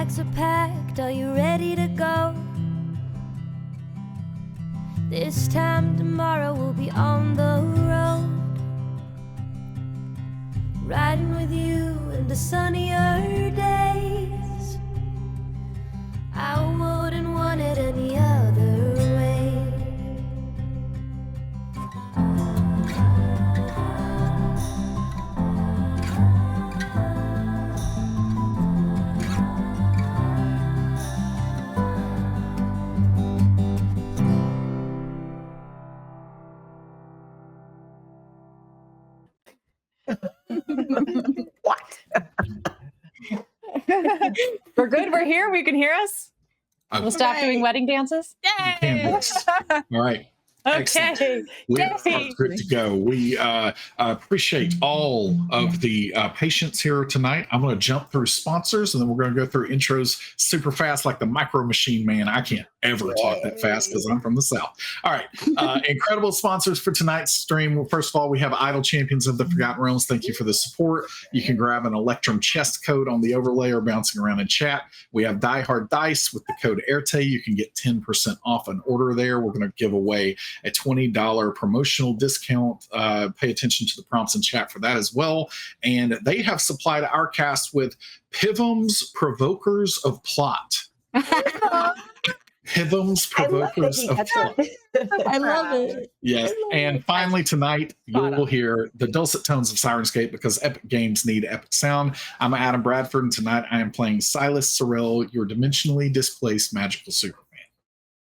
bags are packed, are you ready to go? This time tomorrow we'll be on the road, riding with you into sunnier days. I wouldn't want it any other way. What? We're good. We're here. We can hear us. Okay. We'll stop doing wedding dances. Yay! All right. Okay. We are good to go. We appreciate all of the patience here tonight. I'm going to jump through sponsors, and then we're going to go through intros super fast like the Micro Machine Man. I can't ever talk that fast because I'm from the South. All right. Incredible sponsors for tonight's stream. First of all, we have Idle Champions of the Forgotten Realms. Thank you for the support. You can grab an Electrum chest code on the overlay or bouncing around in chat. We have Die Hard Dice with the code Éarte. You can get 10% off an order there. We're going to give away a $20 promotional discount. Pay attention to the prompts in chat for that as well. And they have supplied our cast with Pivum's Provokers of Plot. Pivum's Provokers of Plot. I love it. Yes. And finally tonight, you will hear the dulcet tones of Sirenscape because epic games need epic sound. I'm Adam Bradford, and tonight I am playing Silas Sorrell, your dimensionally displaced magical Superman.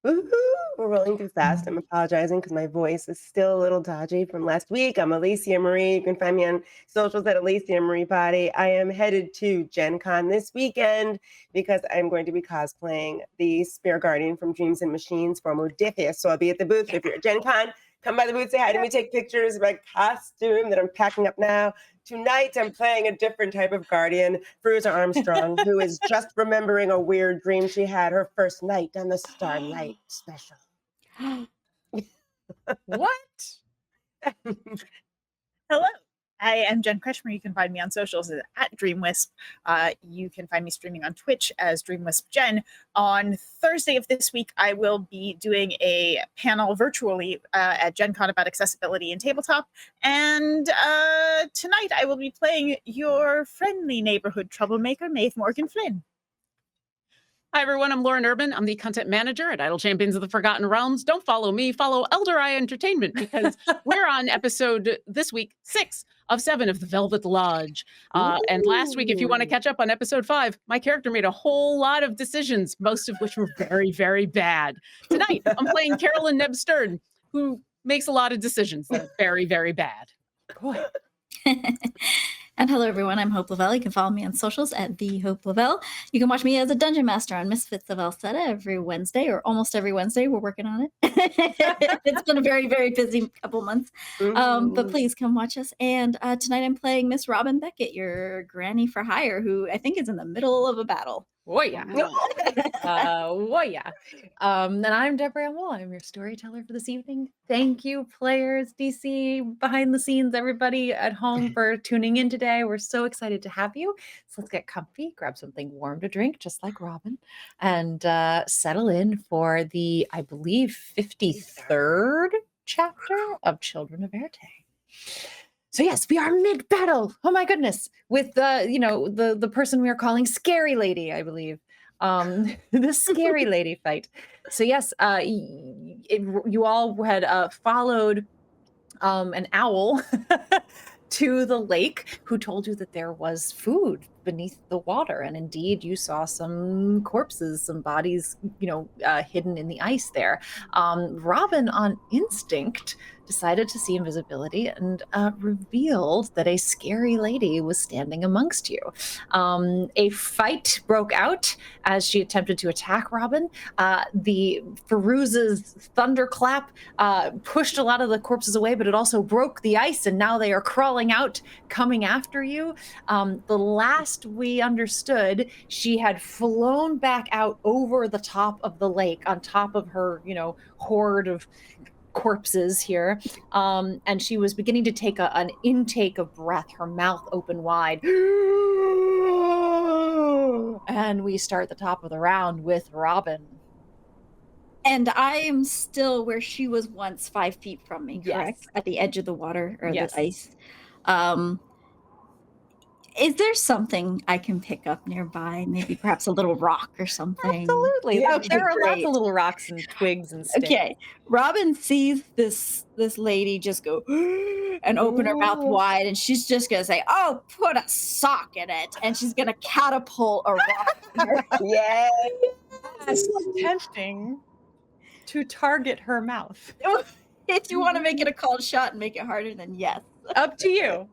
Woohoo! We're rolling too fast. I'm apologizing because my voice is still a little dodgy from last week. I'm Alicia Marie. You can find me on socials at Alicia Marie Body. I am headed to Gen Con this weekend because I'm going to be cosplaying the Spear Guardian from Dreams and Machines for Modifius. So I'll be at the booth. If you're at Gen Con, come by the booth, say hi to me, take pictures of my costume that I'm packing up now. Tonight, I'm playing a different type of guardian, Fairuza Armstrong, who is just remembering a weird dream she had her first night on the Starlight Special. What? Hello. I am Jen Kretchmer. You can find me on socials at DreamWisp. You can find me streaming on Twitch as DreamWisp Jen. On Thursday of this week, I will be doing a panel virtually at Gen Con about accessibility in tabletop. And tonight, I will be playing your friendly neighborhood troublemaker, Maeve Morgan Flynn. Hi, everyone. I'm Lauren Urban. I'm the content manager at Idle Champions of the Forgotten Realms. Don't follow me. Follow Elder Eye Entertainment because we're on episode this week 6 of 7 of the Velvet Lodge. And last week, if you want to catch up on episode 5, my character made a whole lot of decisions, most of which were very, very bad. Tonight, I'm playing Carolyn Neb Stern, who makes a lot of decisions that are very, very bad. Boy. And hello, everyone. I'm Hope LaVelle. You can follow me on socials at the Hope LaVelle. You can watch me as a dungeon master on Misfits of Elsteda every Wednesday, or almost every Wednesday. We're working on it. It's been a very, very busy couple months. But please come watch us. And tonight I'm playing Miss Robin Beckett, your granny for hire, who I think is in the middle of a battle. Oh, yeah. And I'm Deborah Ann Woll. I'm your storyteller for this evening. Thank you, players, DC, behind the scenes, everybody at home for tuning in today. We're so excited to have you. So let's get comfy, grab something warm to drink, just like Robin, and settle in for the, I believe, 53rd chapter of Children of Éarte. So yes, we are mid-battle. Oh my goodness, with the person we are calling Scary Lady, I believe, the Scary Lady fight. So yes, you all had followed an owl to the lake, who told you that there was food beneath the water, and indeed you saw some corpses, some bodies, hidden in the ice there. Robin, on instinct, decided to see invisibility and revealed that a scary lady was standing amongst you. A fight broke out as she attempted to attack Robin. The Fairuza's thunderclap pushed a lot of the corpses away, but it also broke the ice, and now they are crawling out, coming after you. The last we understood, she had flown back out over the top of the lake, on top of her, horde of corpses here, and she was beginning to take an intake of breath, her mouth open wide, And we start the top of the round with Robin. And I am still where she was once 5 feet from me, Yes. correct? At the edge of the water or Yes. the ice. Is there something I can pick up nearby? Maybe perhaps a little rock or something? Absolutely. Yeah, There are lots great. of little rocks and twigs and sticks. Okay. Robin sees this lady just go and open her mouth Ooh. wide, and she's just gonna say, "Oh, put a sock in it," and she's gonna catapult a rock. in her. Yay! It's tempting to target her mouth. If you want to make it a called shot and make it harder, then yes. Up to you.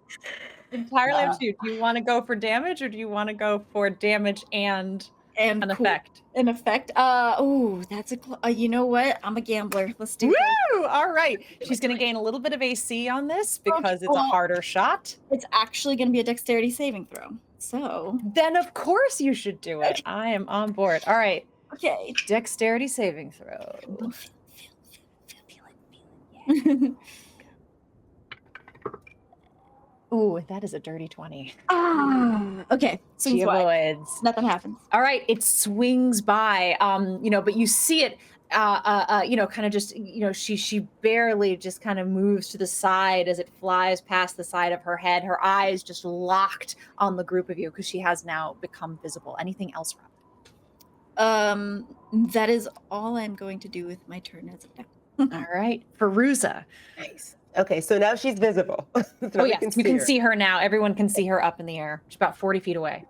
Entirely up to you. Do you want to go for damage or do you want to go for damage and And an cool. effect? An effect. Oh, that's a. You know what? I'm a gambler. Let's do this. Woo! All right. She's going to gain a little bit of AC on this because it's a well- harder shot. It's actually going to be a dexterity saving throw. So Then of course you should do it. I am on board. All right. okay. Dexterity saving throw. Feel it. Ooh, that is a dirty 20. Okay. She Swings wide. avoids. Nothing happens. All right, it swings by, but you see it, kind of just, she barely just kind of moves to the side as it flies past the side of her head. Her eyes just locked on the group of you because she has now become visible. Anything else, Rob? That is all I'm going to do with my turn as of now. All right, Fairuza. Nice. Okay, so now she's visible. So Oh, we yes, you can her. see her now. Everyone can see her up in the air. She's about 40 feet away.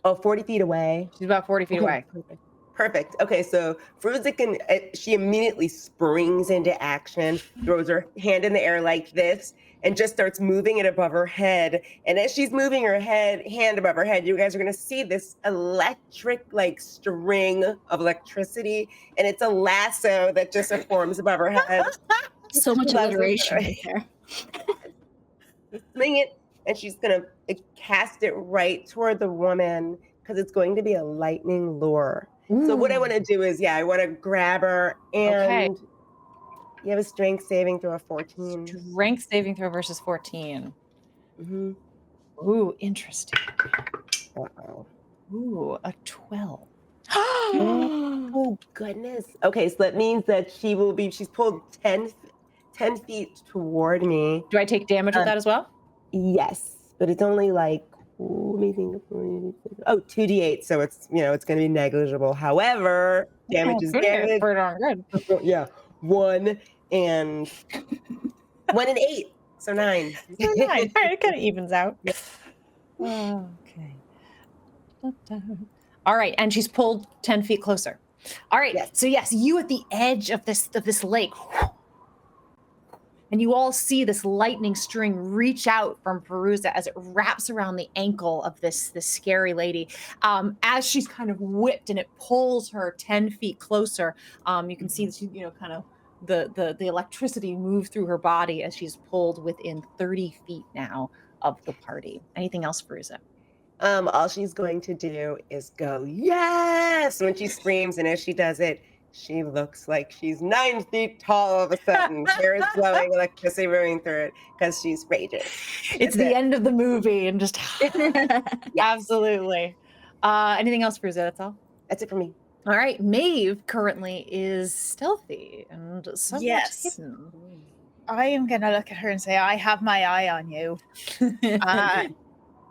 40 feet away. She's about 40 feet away. Perfect. Okay, so Fairuza she immediately springs into action, throws her hand in the air like this, and just starts moving it above her head. And as she's moving her hand above her head, you guys are going to see this electric, string of electricity, and it's a lasso that just forms above her head. So much alliteration right there. Swing it, and she's going to cast it right toward the woman because it's going to be a lightning lure. So what I want to do is, I want to grab her, and you have a strength saving throw of 14. Strength saving throw versus 14. Mm-hmm. Ooh, interesting. Uh-oh. Ooh, a 12. Oh, goodness. Okay, so that means that she's pulled 10 feet toward me. Do I take damage with that as well? Yes, but it's only let me think. 2d8, so it's it's going to be negligible. However, damage is damage. Pretty darn good. Yeah, 1 and 8, so 9. So 9. All right, it kind of evens out. Okay. All right, and she's pulled 10 feet closer. All right, Yes. so yes, you at the edge of this lake. And you all see this lightning string reach out from Fairuza as it wraps around the ankle of this scary lady. As she's kind of whipped and it pulls her 10 feet closer, you can see that she, kind of the electricity move through her body as she's pulled within 30 feet now of the party. Anything else, Fairuza? All she's going to do is go, yes, when she screams, and as she does it, she looks like she's 9 feet tall all of a sudden. Hair is flowing, electricity running through it, because she's raging. It's the end of the movie, and just absolutely. Anything else, Fairuza? That's all? That's it for me. All right, Maeve currently is stealthy and somewhat hidden. I am going to look at her and say, I have my eye on you.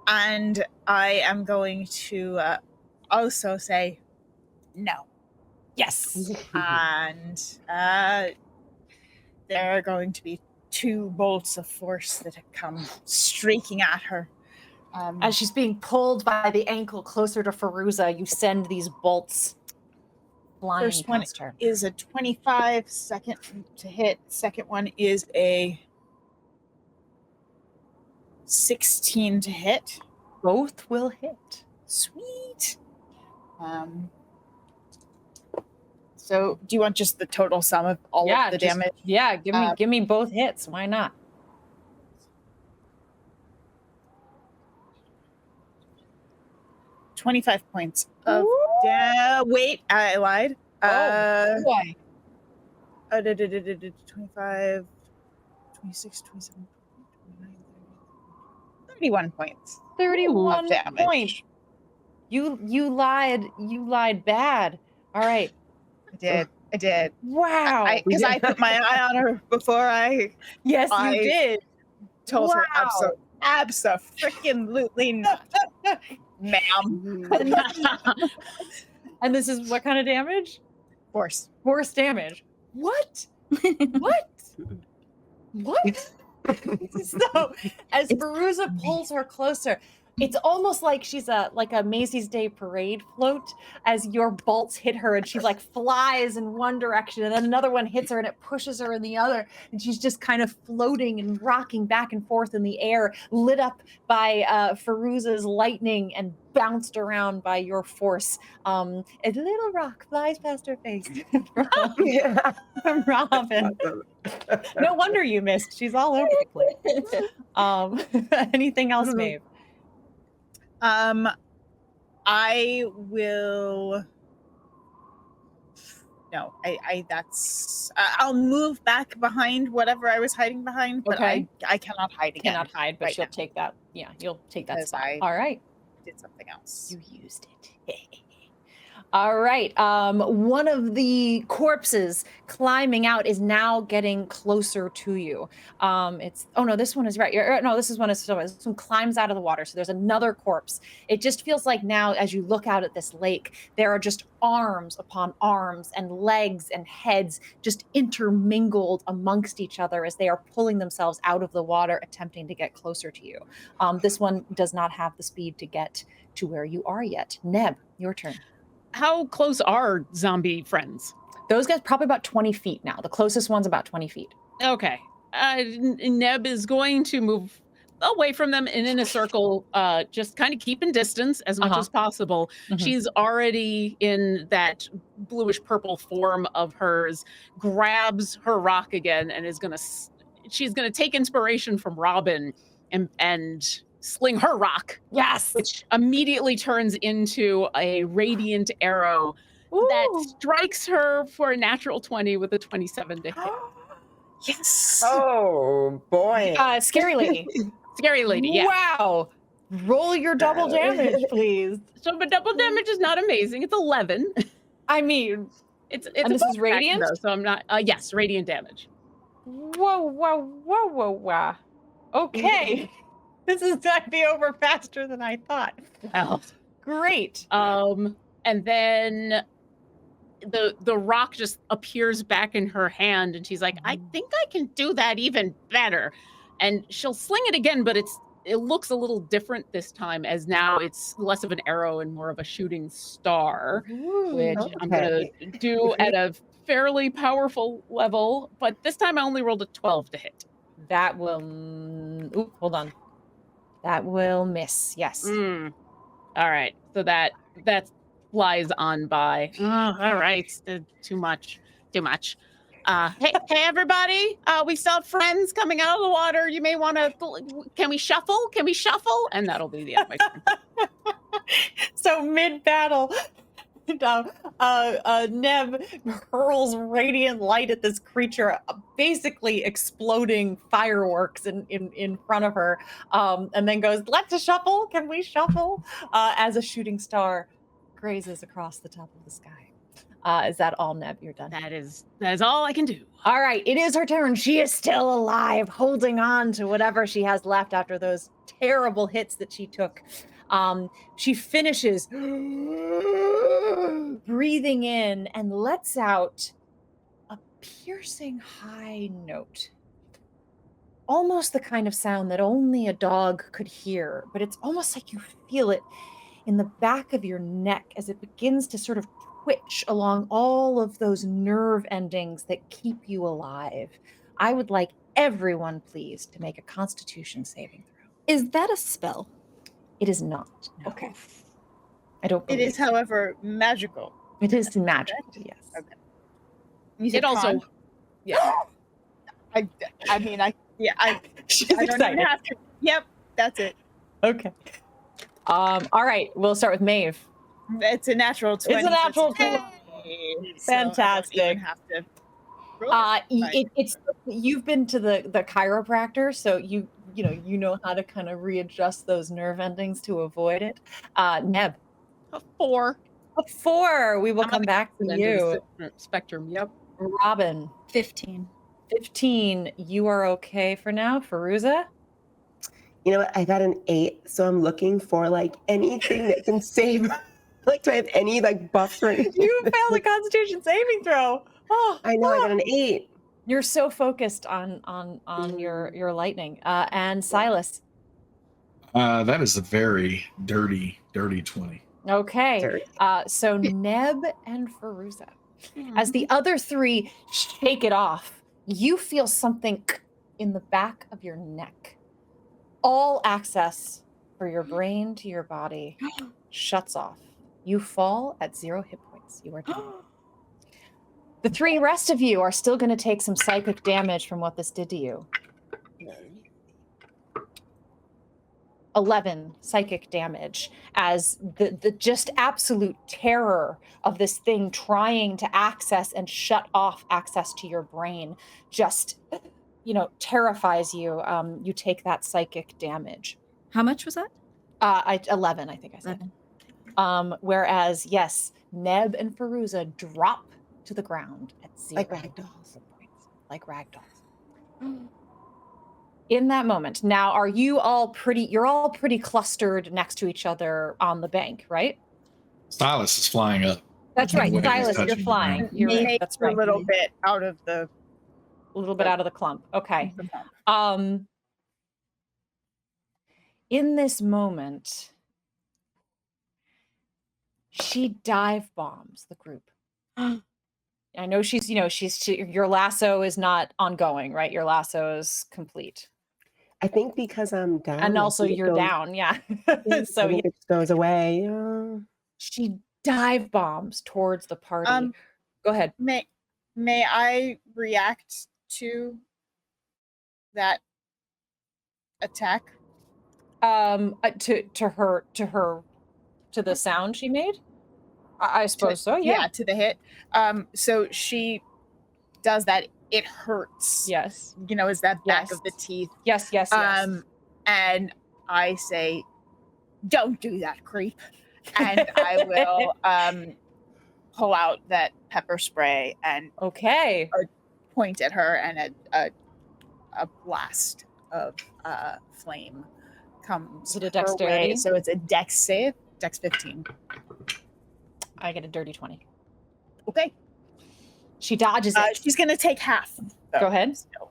And I am going to also say, no. Yes. And there are going to be 2 bolts of force that have come streaking at her. As she's being pulled by the ankle closer to Fairuza, you send these bolts flying First one past her. is a 25, second to hit. Second one is a 16 to hit. Both will hit. Sweet. So do you want just the total sum of all of the damage? Yeah, give me both hits. Why not? $25 points of wait, I lied. Why? 25, 26, 27, 29, 31 points. 31 damage. points. You lied bad. All right. I did. Wow. Because I put my eye on her before I Yes, you I- did. told her Wow. abso-freaking-lutely not, ma'am. And this is what kind of damage? Force. Force damage. What? What? What? So as Fairuza pulls her closer, it's almost like she's a Macy's Day Parade float as your bolts hit her and she like flies in one direction and then another one hits her and it pushes her in the other and she's just kind of floating and rocking back and forth in the air, lit up by Fairuza's lightning and bounced around by your force. A little rock flies past her face. From Robin. No wonder you missed. She's all over the place. Anything else, Maeve? I will. No, I'll move back behind whatever I was hiding behind, but Okay. I cannot hide again. Cannot hide, but right she'll now. take that. Yeah, you'll take that Because spot. I- All right. Did something else. You used it. All right. One of the corpses climbing out is now getting closer to you. This one is right. No, this one climbs out of the water. So there's another corpse. It just feels like now, as you look out at this lake, there are just arms upon arms and legs and heads just intermingled amongst each other as they are pulling themselves out of the water, attempting to get closer to you. This one does not have the speed to get to where you are yet. Neb, your turn. How close are zombie friends? Those guys probably about 20 feet now. The closest one's about 20 feet. Okay. Neb is going to move away from them and in a circle, just kind of keeping distance as much as possible. Mhm. She's already in that bluish purple form of hers, grabs her rock again and she's gonna take inspiration from Robin and sling her rock, Yes. which immediately turns into a radiant arrow that strikes her for a natural 20 with a 27 to hit. Yes. Oh boy. Scary lady. Scary lady, yeah. Wow. Roll your double damage, please. So, but double damage is not amazing. It's 11. I mean, It's And this is above action, radiant? though, so I'm not. Yes, radiant damage. whoa. Okay. This is going to be over faster than I thought. Well, Great. and then the rock just appears back in her hand, and she's like, "I think I can do that even better." And she'll sling it again, but it looks a little different this time, as now it's less of an arrow and more of a shooting star, which I'm gonna do at a fairly powerful level. But this time I only rolled a 12 to hit. That will. Hold on. That will miss. Yes. All right, so that flies on by. All right, too much. Hey everybody, we still have friends coming out of the water. You may want to. Can we shuffle? And that'll be the end of my turn. So mid battle, Neb hurls radiant light at this creature, basically exploding fireworks in front of her, and then goes, "Let's shuffle. Can we shuffle?" As a shooting star grazes across the top of the sky. Is that all, Neb? You're done. That is all I can do. All right, it is her turn. She is still alive, holding on to whatever she has left after those terrible hits that she took. She finishes breathing in and lets out a piercing high note. Almost the kind of sound that only a dog could hear, but it's almost like you feel it in the back of your neck as it begins to sort of twitch along all of those nerve endings that keep you alive. I would like everyone, please, to make a Constitution saving throw. Is that a spell? It is not. No. Okay. I don't It believe is, however, magical. It is magic, yes. Okay. You said It also, con? yeah. I She's don't even excited. have to. Yep, that's it. Okay. All right, we'll start with Maeve. It's a natural 20. It's a natural so 20. so I don't Fantastic. even have to roll it. It's you've been to the chiropractor, so you know how to kind of readjust those nerve endings to avoid it. Neb. A 4. A 4. We will I'm come on the back to end of you. the spectrum. Yep. Robin, 15. 15. You are okay for now. Fairuza? You know what? I got an 8, so I'm looking for like anything that can save. Like, do I have any like buffs or anything? You failed a Constitution saving throw. Oh, I know I got an 8. You're so focused on your lightning. And Silas. That is a very dirty 20. Okay. Dirty. So Neb and Fairuza. As the other 3 shake it off, you feel something in the back of your neck. All access for your brain to your body shuts off. You fall at 0 hit points. You are down. The 3 rest of you are still going to take some psychic damage from what this did to you. 11 psychic damage as the just absolute terror of this thing trying to access and shut off access to your brain just, terrifies you. You take that psychic damage. How much was that? 11, I think I said. 11. Whereas, yes, Neb and Fairuza drop to the ground at 0 Like ragdolls. points. Like ragdolls. In that moment, now you're all pretty clustered next to each other on the bank, right? Silas is flying up. That's right. When he's Silas, you're touching the flying. ground. You're right. Make That's a right. little bit out of the. A little bit out of the clump. Okay. In this moment, she dive bombs the group. I know your lasso is not ongoing, right? Your lasso is complete. I think because I'm down. And I also think it you're goes- down, yeah. I So think it just goes away. she dive bombs towards the party. Go ahead. May I react to that attack? To the sound she made? I suppose so, yeah. To the hit. So she does that. It hurts. Yes. Is that back Yes. of the teeth. Yes. And I say, don't do that, creep. And I will pull out that pepper spray and Okay. point at her, and a blast of flame comes Is it a her dexterity? way. So it's a dex save. Dex 15. I get a dirty 20. Okay. She dodges it. She's gonna take half. though, Go ahead. still.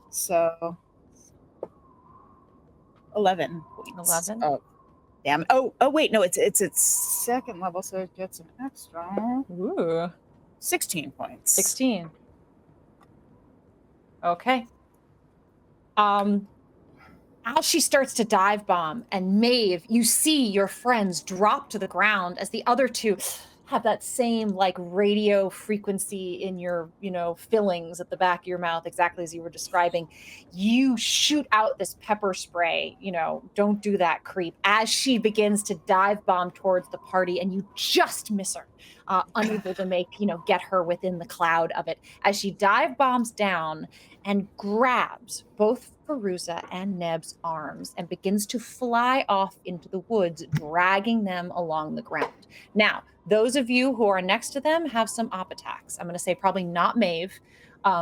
So 11 points. 11? Oh, damn. Oh, wait, no, it's its second level, so it gets an extra Ooh. 16 points. 16. Okay. As she starts to dive bomb, and Maeve, you see your friends drop to the ground as the other 2 have that same like radio frequency in your, fillings at the back of your mouth, exactly as you were describing. You shoot out this pepper spray, don't do that, creep, as she begins to dive bomb towards the party, and you just miss her, unable to make, get her within the cloud of it. As she dive bombs down and grabs both Fairuza and Neb's arms and begins to fly off into the woods, dragging them along the ground. Now, those of you who are next to them have some op attacks. I'm going to say probably not Maeve,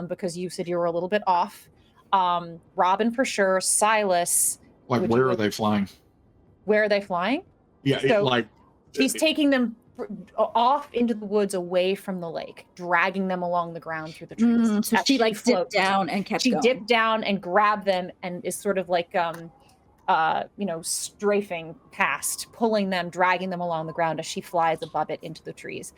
because you said you were a little bit off. Robin for sure. Silas. Like, where are they flying? Where are they flying? Yeah, So he's taking them off into the woods away from the lake, dragging them along the ground through the trees. So as she like floats. dipped down and kept She going. dipped down and grabbed them and is sort of like strafing past, pulling them, dragging them along the ground as she flies above it into the trees.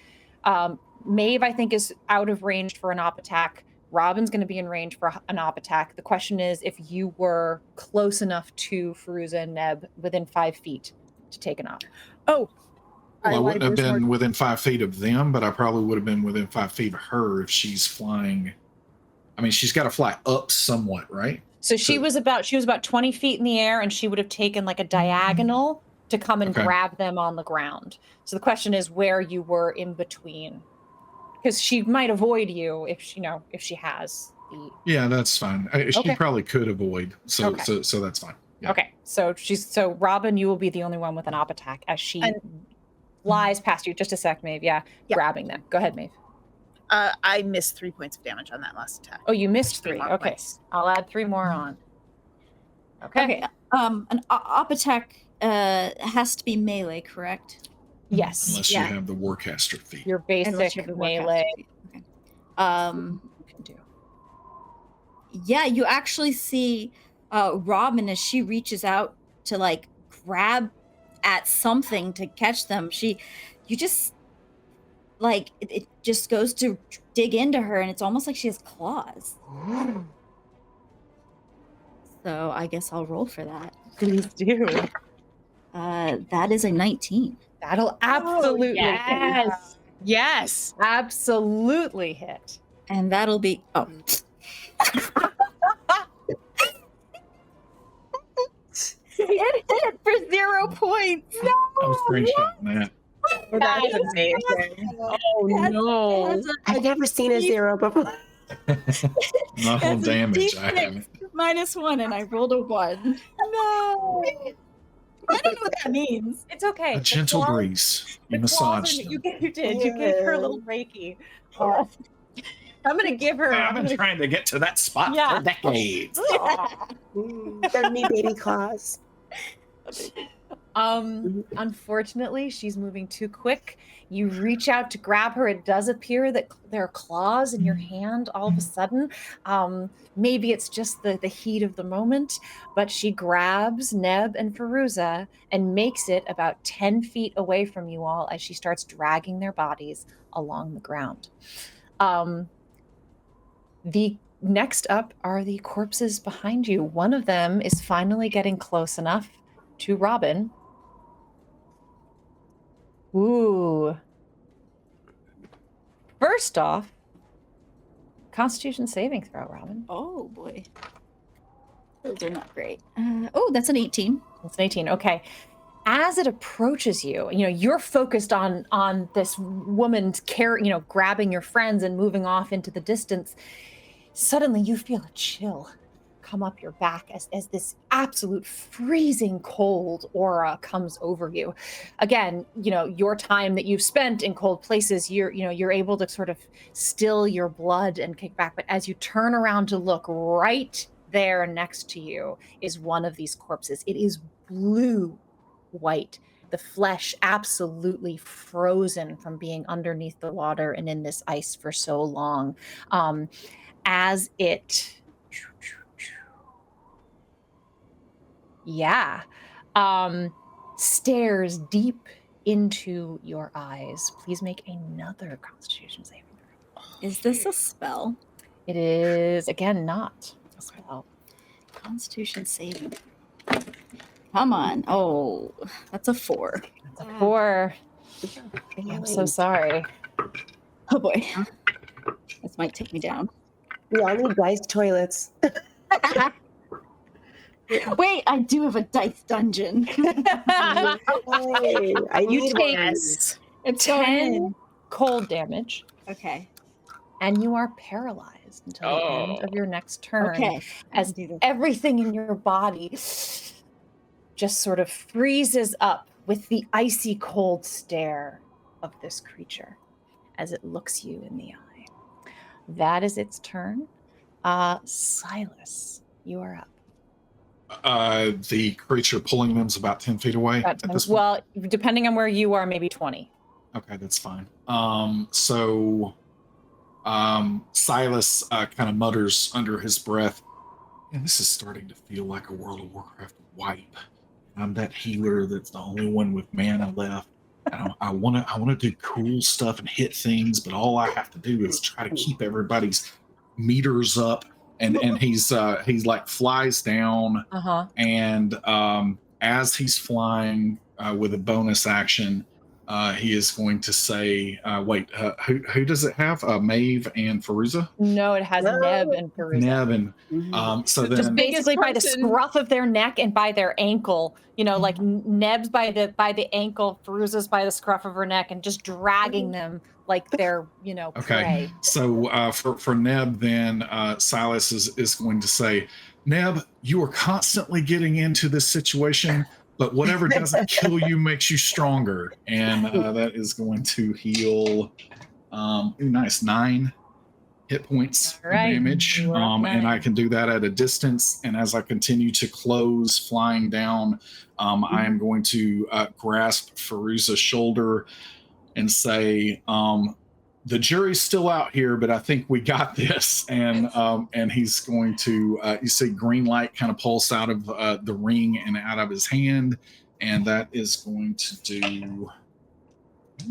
Maeve, I think, is out of range for an op attack. Robin's going to be in range for an op attack. The question is if you were close enough to Fairuza and Neb within 5 feet to take an op. Oh, Well, I lied, wouldn't have there's been more- within 5 feet of them, but I probably would have been within 5 feet of her if she's flying. I mean, she's got to fly up somewhat, right? So she was about 20 feet in the air, and she would have taken like a diagonal to come and Okay. grab them on the ground. So the question is where you were in between, because she might avoid you if she has the. Yeah, that's fine. She Okay. probably could avoid, so Okay. so that's fine. Yeah. Okay, so Robin, you will be the only one with an op attack as she And- flies past you. Just a sec, Maeve. Yeah, Yeah. grabbing them. Go ahead, Maeve. I missed 3 points of damage on that last attack. Oh, you missed 3. more Okay, points. I'll add 3 more on. Okay. Okay. An op attack has to be melee, correct? Yes. Unless Yeah. you have the Warcaster feat. Your Unless basic you have the melee. Warcaster. Okay. You can do. Yeah, you actually see Robin as she reaches out to like grab at something to catch them. You just like it just goes to dig into her, and it's almost like she has claws. So I guess I'll roll for that. Please do. That is a 19. That'll absolutely yes. Yes. absolutely hit. And that'll be it hit for 0 points. No. I'm screenshotting that. That's amazing. Oh no. I've never seen a 0 before. Knuckle damage. I haven't. -1, and I rolled a 1. No. I don't know what that means. It's okay. A gentle breeze. You massaged them. You did. You gave her a little Reiki. I'm gonna give her. I've been trying to get to that spot Yeah. for decades. They're me baby claws. Unfortunately, she's moving too quick. You reach out to grab her. It does appear that there are claws in your hand all of a sudden. Maybe it's just the heat of the moment, but she grabs Neb and Fairuza and makes it about 10 feet away from you all as she starts dragging their bodies along the ground. The next up are the corpses behind you. One of them is finally getting close enough to Robin. Ooh. First off, Constitution saving throw, Robin. Oh boy. Those are not great. Oh, that's an 18. It's an 18. Okay. As it approaches you, you're focused on this woman's grabbing your friends and moving off into the distance. Suddenly you feel a chill come up your back as this absolute freezing cold aura comes over you. Again, your time that you've spent in cold places, you're able to sort of still your blood and kick back. But as you turn around to look, right there next to you is one of these corpses. It is blue white, the flesh absolutely frozen from being underneath the water and in this ice for so long. As it stares deep into your eyes. Please make another Constitution saving throw. Is this a spell? It is, again, not a spell. Constitution saving. Come on. Oh, that's a 4. It's a 4. I'm so sorry. Oh boy. This might take me down. We all need dice toilets. Wait, I do have a dice dungeon. I need one. Yes. It's 10 cold damage, Okay. and you are paralyzed until the end of your next turn. Okay. As everything in your body just sort of freezes up with the icy cold stare of this creature as it looks you in the eye. That is its turn. Silas, you are up. The creature pulling them is about 10 feet away. About At 10 this point? well, depending on where you are, maybe 20. Okay, that's fine. Silas kind of mutters under his breath, and this is starting to feel like a World of Warcraft wipe. I'm that healer that's the only one with mana left. I want to do cool stuff and hit things, but all I have to do is try to keep everybody's meters up. And he's like flies down, and as he's flying with a bonus action, he is going to say, who does it have? Maeve and Fairuza? No, it has Neb and Fairuza. Neb and so Just then basically by the person. scruff of their neck and by their ankle, like Neb's by the ankle, Fairuza's by the scruff of her neck, and just dragging them like they're okay. prey. So for Neb, then Silas is going to say, Neb, you are constantly getting into this situation. but whatever doesn't kill you makes you stronger, and that is going to heal. Nice 9 hit points All right, of damage, you are up and I 9. can do that at a distance. And as I continue to close, flying down, I am going to grasp Fairuza's shoulder and say, "The jury's still out here, but I think we got this." And he's going to, you see, green light kind of pulse out of the ring and out of his hand, and that is going to do.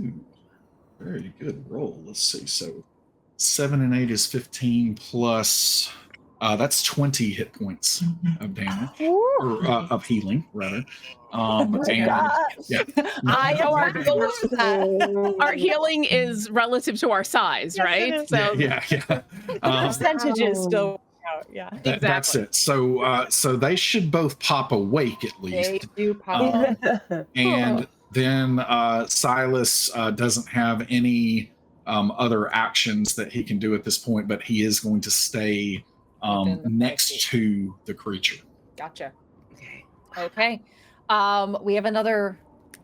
Ooh, very good roll. Let's see. So 7 and 8 is 15 plus. That's 20 hit points of damage, or of healing, rather. Yeah. I know our healing is relative to our size, Yes, right? it is. So Yeah. Percentages still out. Yeah. That's it. So they should both pop awake at They least. do pop. And then Silas doesn't have any other actions that he can do at this point, but he is going to stay Within the next 5 to the creature. Gotcha. Okay. We have another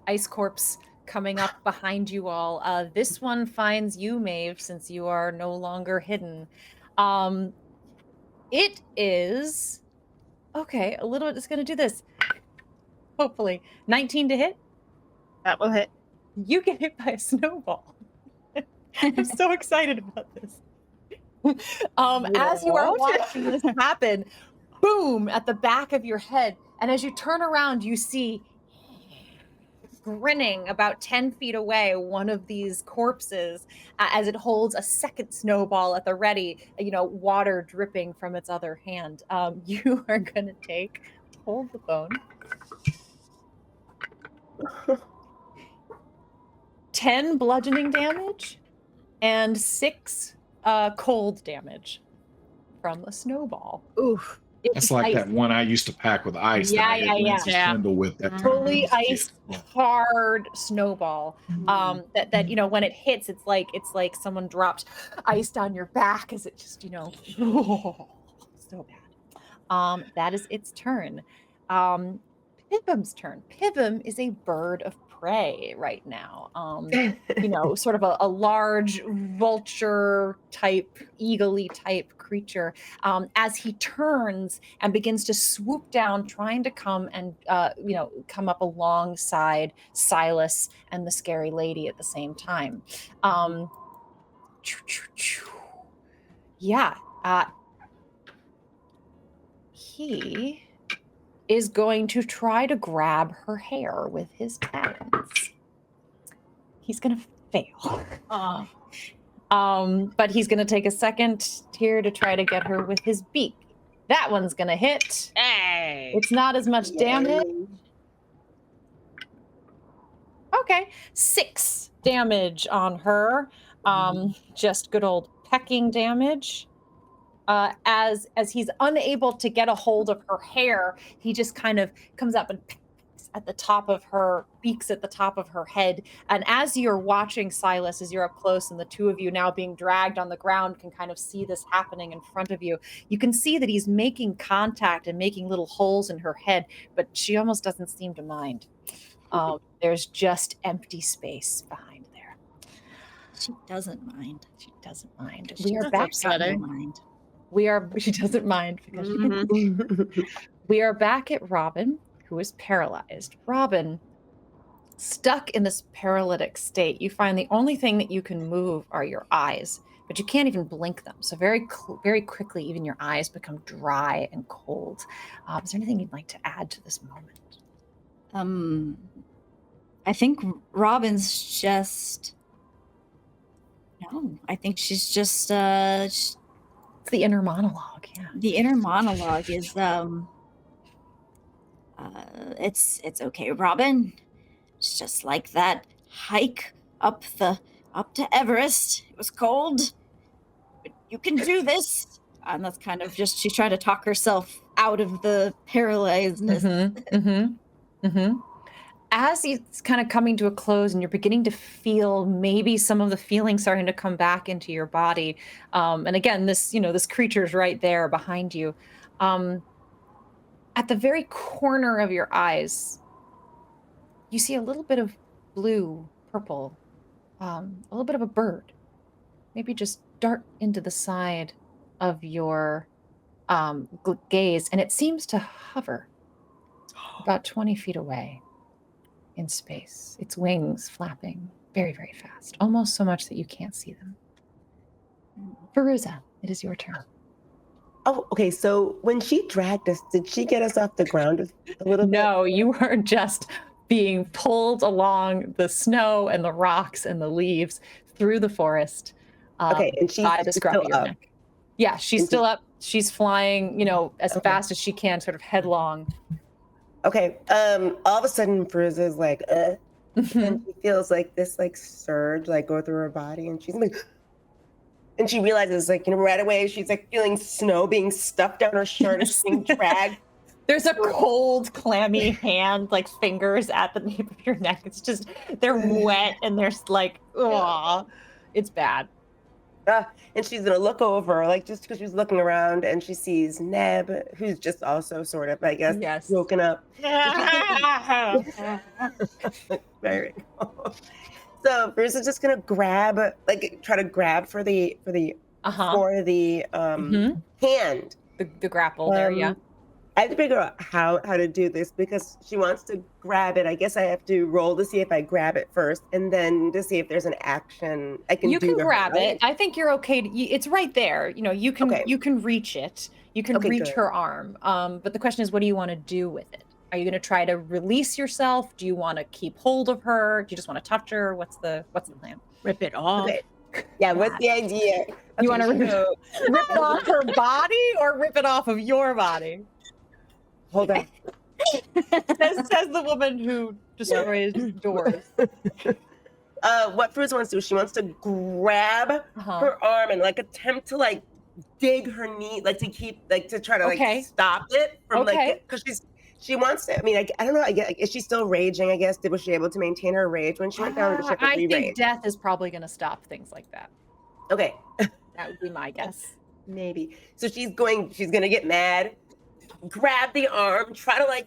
ice corpse coming up behind you all. This one finds you, Maeve, since you are no longer hidden. It is okay. A little. It's going to do this. Hopefully, 19 to hit. That will hit. You get hit by a snowball. I'm so excited about this. As you are watching this happen, boom, at the back of your head. And as you turn around, you see grinning about 10 feet away one of these corpses as it holds a second snowball at the ready, water dripping from its other hand. You are going to hold the bone. 10 bludgeoning damage and 6 cold damage from the snowball. Oof. That's like that one I used to pack with ice. Yeah, that I had Lindsay yeah. Swindle with that Fully time. iced, hard snowball. That when it hits, it's like someone dropped ice on your back as it just so bad. That is its turn. Pivum's turn. Pivum is a bird of prey right now. Sort of a large vulture type, eagle-y type creature. As he turns and begins to swoop down, trying to come and come up alongside Silas and the scary lady at the same time. He is going to try to grab her hair with his talons. He's going to fail. But he's going to take a second here to try to get her with his beak. That one's going to hit. Hey. It's not as much damage. Okay, 6 damage on her. Just good old pecking damage. As he's unable to get a hold of her hair, he just kind of comes up and pecks at the top of her, beaks at the top of her head. And as you're watching Silas, as you're up close and the two of you now being dragged on the ground can kind of see this happening in front of you, you can see that he's making contact and making little holes in her head, but she almost doesn't seem to mind. There's just empty space behind there. She doesn't mind. She doesn't mind. She We are does back. upsetting. Mind. She doesn't mind because we are back at Robin, who is paralyzed. Robin, stuck in this paralytic state, you find the only thing that you can move are your eyes, but you can't even blink them. So very quickly, even your eyes become dry and cold. Is there anything you'd like to add to this moment? I think Robin's just. No, I think she's just. It's the inner monologue. Yeah. The inner monologue is it's okay, Robin. It's just like that hike up to Everest. It was cold, but you can do this. And that's kind of just she's trying to talk herself out of the paralyzedness. As it's kind of coming to a close and you're beginning to feel maybe some of the feelings starting to come back into your body. And again, this creature's right there behind you. At the very corner of your eyes, you see a little bit of blue, purple, a little bit of a bird. Maybe just dart into the side of your gaze, and it seems to hover about 20 feet away in space, its wings flapping very, very fast, almost so much that you can't see them. Fairuza, it is your turn. Oh, okay. So when she dragged us, did she get us off the ground a little bit? No, you were just being pulled along the snow and the rocks and the leaves through the forest. Okay, and she's by the scruff of still your up. neck. Yeah, she's still up. She's flying, as Okay. fast as she can, sort of headlong. Okay. All of a sudden, Fairuza is like, and she feels like this surge go through her body, and she's like, and she realizes right away she's feeling snow being stuffed down her shirt and she's being dragged. There's a cold, clammy hand, fingers at the nape of your neck. It's just, they're wet and they're oh, it's bad. And she's gonna look over, just because she's looking around, and she sees Neb, who's just also sort of, I guess, Yes. woken up. Very cool. So Bruce is just gonna grab, try to grab for the hand. The grapple there, yeah. I have to figure out how to do this because she wants to grab it. I guess I have to roll to see if I grab it first, and then to see if there's an action I can do. You can to grab her, right? it. I think you're okay. It's right there. You can Okay. you can reach it. You can Okay, reach good. her arm. But the question is, what do you want to do with it? Are you going to try to release yourself? Do you want to keep hold of her? Do you just want to touch her? What's the plan? Rip it off. Okay. Yeah, what's the idea? You want to Okay, so- rip it off her body or rip it off of your body? Hold on. says the woman who destroys doors. What Fruits wants to do, she wants to grab her arm and attempt to dig her knee, to keep to try to Okay. stop it from Okay. because she wants to. I mean, I don't know. I guess is she still raging? I guess was she able to maintain her rage when she went down to the ship? I think death is probably going to stop things like that. Okay, That would be my guess. maybe. So she's gonna get mad, grab the arm, try to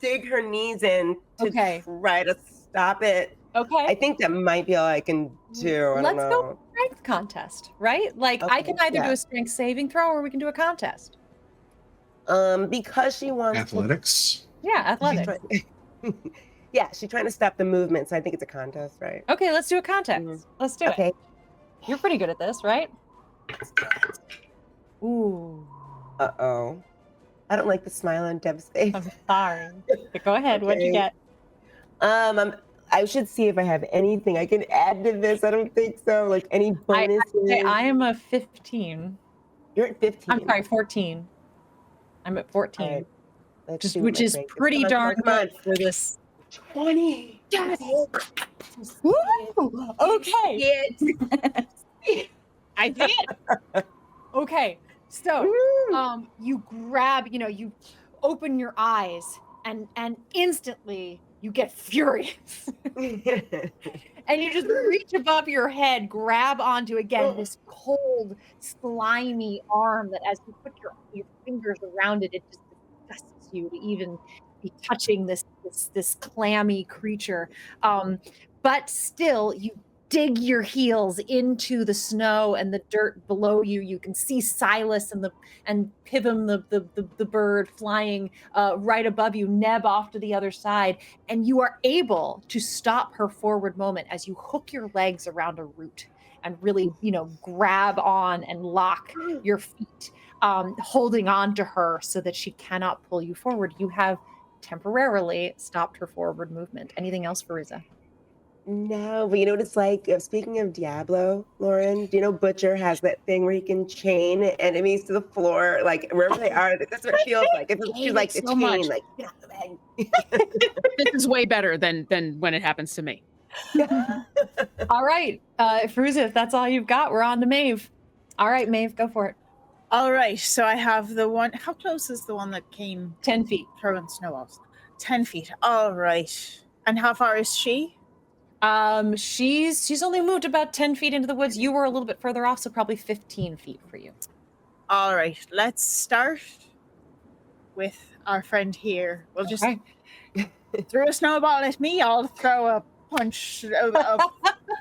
dig her knees in to try to stop it. Okay. I think that might be all I can do. I don't Let's go know. strength contest, right? I can either do a strength saving throw or we can do a contest. Because she wants Athletics. Yeah, athletics. She's trying to stop the movement, so I think it's a contest, right? Okay, let's do a contest. Let's do Okay. it. You're pretty good at this, right? Ooh. Uh-oh. I don't like the smile on Deb's face. I'm sorry. But go ahead. What'd you Okay. get? I should see if I have anything I can add to this. I don't think so. Any bonuses. I am a 15. You're at 15. I'm sorry, 14. I'm at 14. All right. Let's see what Which my is strength pretty Come on, darn come on. good for this. 20. Yes. Woo! Okay. I did. Okay. So, Woo! you grab, you open your eyes and instantly you get furious. And you just reach above your head, grab onto again this cold, slimy arm that as you put your fingers around it, it just disgusts you to even be touching this clammy creature. But still, you dig your heels into the snow and the dirt below you. You can see Silas and Pivum, the bird, flying right above you, Neb off to the other side, and you are able to stop her forward moment as you hook your legs around a root and really, grab on and lock your feet, holding on to her so that she cannot pull you forward. You have temporarily stopped her forward movement. Anything else, Fairuza? No, but you know what it's like? Speaking of Diablo, Lauren, do you know Butcher has that thing where he can chain enemies to the floor, wherever they are? That's what it feels like. She's like a so chain, much. get off the bag. This is way better than when it happens to me. All right, Fairuza, if that's all you've got, we're on to Maeve. All right, Maeve, go for it. All right, so I have the one. How close is the one that came 10 feet. throwing snowballs? 10 feet. All right. And how far is she? She's only moved about 10 feet into the woods. You were a little bit further off, so probably 15 feet for you. All right, let's start with our friend here. We'll just Okay. throw a snowball at me. I'll throw a punch, of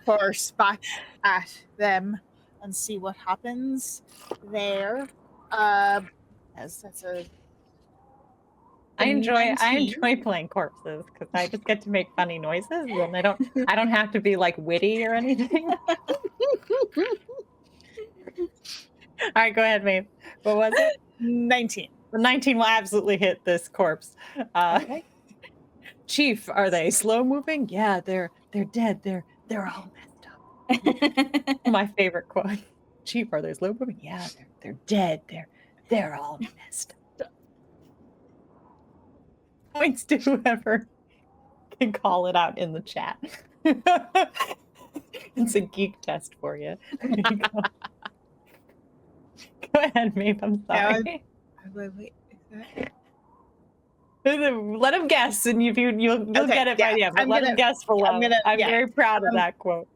course, back at them and see what happens there. As that's a I enjoy 19. playing corpses because I just get to make funny noises and I don't have to be like witty or anything. All right, go ahead, Maeve. What was it? 19. The 19 will absolutely hit this corpse. Okay. Chief, are they slow moving? Yeah, they're dead. They're all messed up. My favorite quote. Chief, are they slow moving? Yeah, they're dead. They're all messed up. Points to whoever can call it out in the chat. It's a geek test for you. There you go. Go ahead, Maeve. I'm sorry. Wait. Let him guess, and you'll Okay, get it by the end. But let him guess below. I'm very proud of that quote.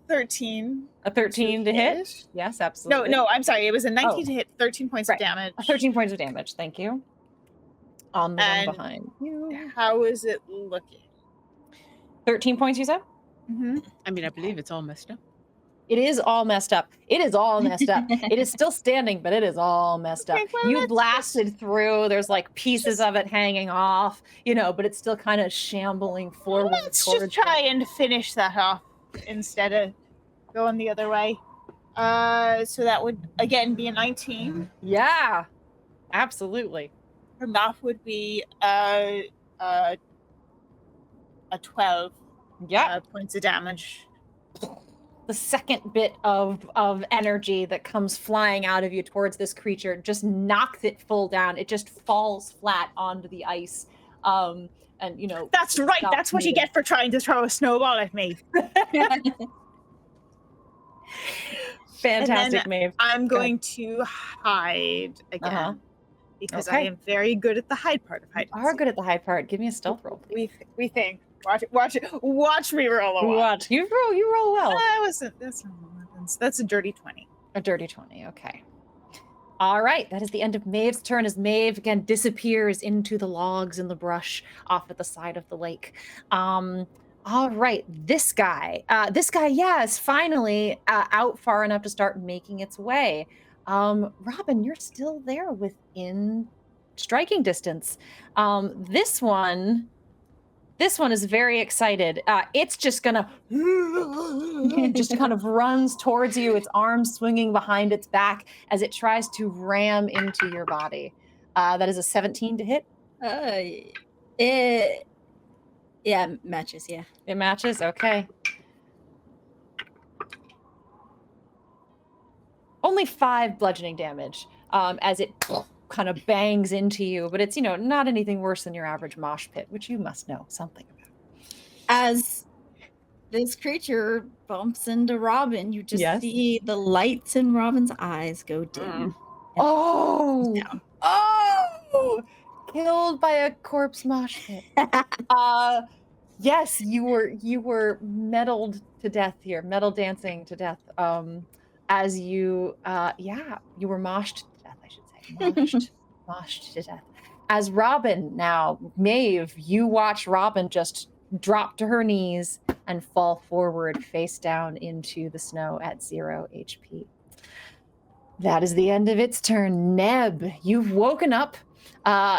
13. A 13 to hit? Yes, absolutely. No, I'm sorry. It was a 19 to hit, 13 points of damage. 13 points of damage. Thank you. On the And one behind you. How is it looking? 13 points, you said? Mm-hmm. I mean, I believe it's all messed up. It is all messed up. It is all messed up. It is still standing, but it is all messed up. well, You that's blasted through. There's like pieces of it hanging off, but it's still kind of shambling forward. Let's towards just try and finish that off instead of going the other way. So that would again be a 19. Yeah, absolutely. And that would be a 12 Yeah. points of damage. The second bit of energy that comes flying out of you towards this creature just knocks it full down. It just falls flat onto the ice. And That's right. That's what you get for trying to throw a snowball at me. Fantastic, Maeve. I'm going to hide again because I Okay. am very good at the hide part of hide. You are good at the high part. Give me a stealth roll. We think. Watch me roll a one. What? You roll well. That's not what happens. That's a dirty 20. A dirty 20. Okay. All right. That is the end of Maeve's turn as Maeve again disappears into the logs and the brush off at the side of the lake. All right. This guy, is finally out far enough to start making its way. Robin, you're still there within striking distance. This one is very excited. It's just gonna just kind of runs towards you, its arms swinging behind its back as it tries to ram into your body. That is a 17 to hit. Yeah, matches, yeah. It matches? Okay. Only 5 bludgeoning damage as it kind of bangs into you, but it's, not anything worse than your average mosh pit, which you must know something about. As this creature bumps into Robin, you just see the lights in Robin's eyes go dim. Oh! Down. Oh! Killed by a corpse mosh pit. Yes, you were meddled to death here, metal dancing to death. As you you were moshed to death, I should say. Moshed to death. As Robin now, Maeve, you watch Robin just drop to her knees and fall forward face down into the snow at 0 HP. That is the end of its turn. Neb, you've woken up.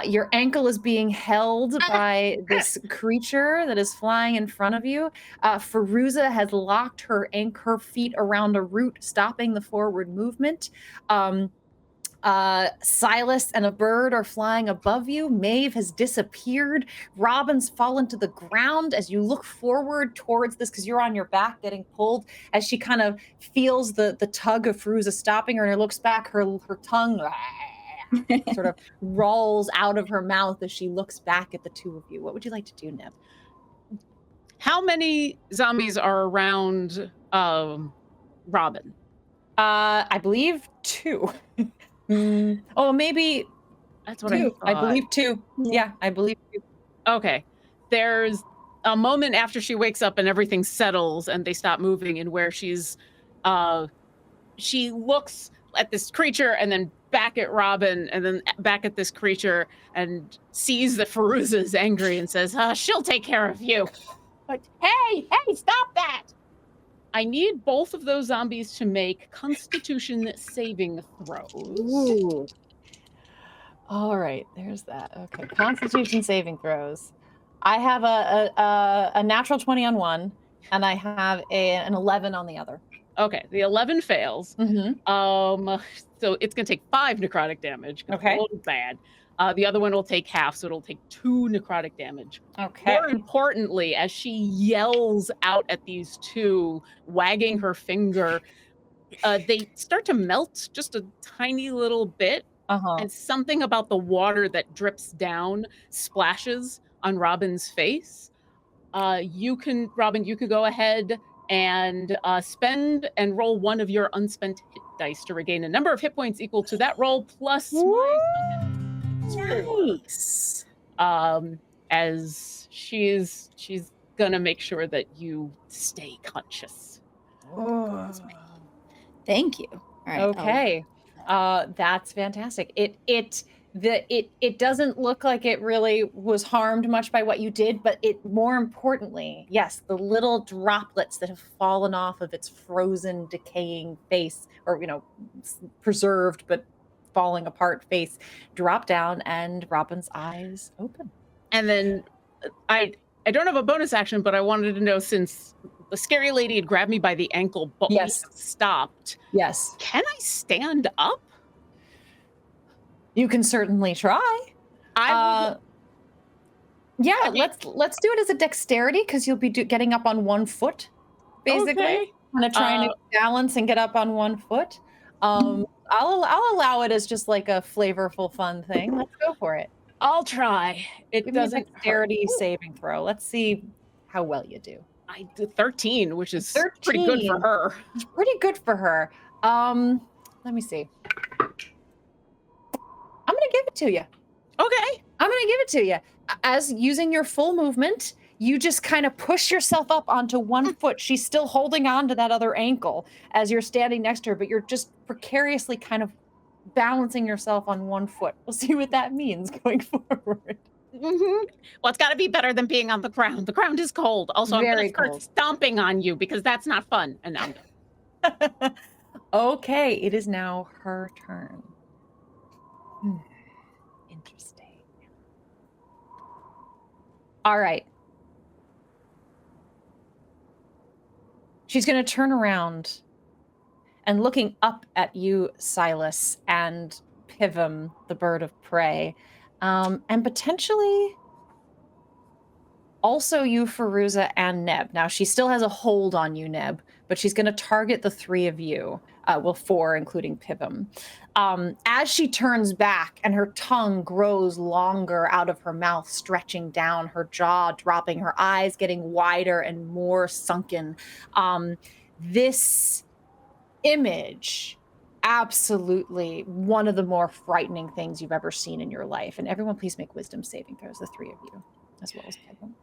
Your ankle is being held by this creature that is flying in front of you. Fairuza has locked her feet around a root, stopping the forward movement. Silas and a bird are flying above you. Maeve has disappeared. Robin's fallen to the ground as you look forward towards this because you're on your back getting pulled as she kind of feels the tug of Fairuza stopping her and looks back, her tongue sort of rolls out of her mouth as she looks back at the two of you. What would you like to do, Neb? How many zombies are around Robin? I believe 2. Oh, maybe That's what 2. I I believe 2. Yeah, I believe 2. Okay. There's a moment after she wakes up and everything settles and they stop moving, and where she looks at this creature and then back at Robin and then back at this creature and sees that Fairuza is angry and says, she'll take care of you. But hey, stop that. I need both of those zombies to make Constitution saving throws. Ooh. All right, there's that. Okay, Constitution saving throws. I have a natural 20 on one, and I have an 11 on the other. Okay, the 11 fails. So it's going to take 5 necrotic damage. Okay. It's a little bad. The other one will take half, so it'll take 2 necrotic damage. Okay. More importantly, as she yells out at these two, wagging her finger, they start to melt just a tiny little bit. And something about the water that drips down splashes on Robin's face. Robin, you could go ahead and spend and roll one of your unspent hit dice to regain a number of hit points equal to that roll plus Nice. as she's gonna make sure that you stay conscious. Thank you. All right. Okay. That's fantastic. It doesn't look like it really was harmed much by what you did, but more importantly, yes, the little droplets that have fallen off of its frozen, decaying face, or preserved but falling apart face, drop down, and Robin's eyes open. And then I don't have a bonus action, but I wanted to know, since the scary lady had grabbed me by the ankle, but we have stopped. Yes. Can I stand up? You can certainly try. Let's do it as a dexterity, because you'll be getting up on one foot, basically. Okay. Kind of trying to balance and get up on one foot. I'll allow it as just like a flavorful, fun thing. Let's go for it. I'll try. It doesn't dexterity saving throw. Let's see how well you do. I did 13, which is 13. pretty good for her. It's pretty good for her. Let me see. I'm going to give it to you. Okay. I'm going to give it to you. As using your full movement, you just kind of push yourself up onto one foot. She's still holding on to that other ankle as you're standing next to her, but you're just precariously kind of balancing yourself on one foot. We'll see what that means going forward. Well, it's got to be better than being on the ground. The ground is cold. Also, I'm going to start stomping on you, because that's not fun. And now I'm done. Okay, it is now her turn. Interesting. All right. She's going to turn around and, looking up at you, Silas, and Pivum, the bird of prey, and potentially also you, Fairuza, and Neb. Now, she still has a hold on you, Neb, but she's going to target the 3 of you. 4, including Pivum. As she turns back and her tongue grows longer out of her mouth, stretching down, her jaw dropping, her eyes getting wider and more sunken. This image, absolutely one of the more frightening things you've ever seen in your life. And everyone, please make wisdom saving throws, the 3 of you, as well as Pivum.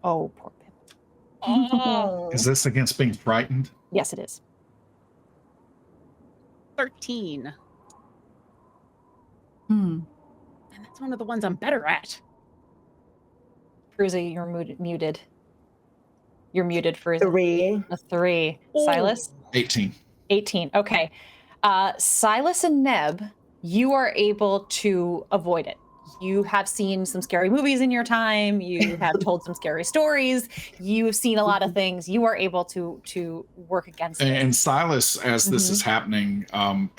Oh, poor Pivum. Oh. Is this against being frightened? Yes, it is. 13. And that's one of the ones I'm better at. Fairuza, you're muted. You're muted, Fairuza. 3. A 3. Ooh. Silas? 18. 18. Okay. Silas and Neb, you are able to avoid it. You have seen some scary movies in your time. You have told some scary stories. You've seen a lot of things. You are able to work against it. And Silas, as this is happening,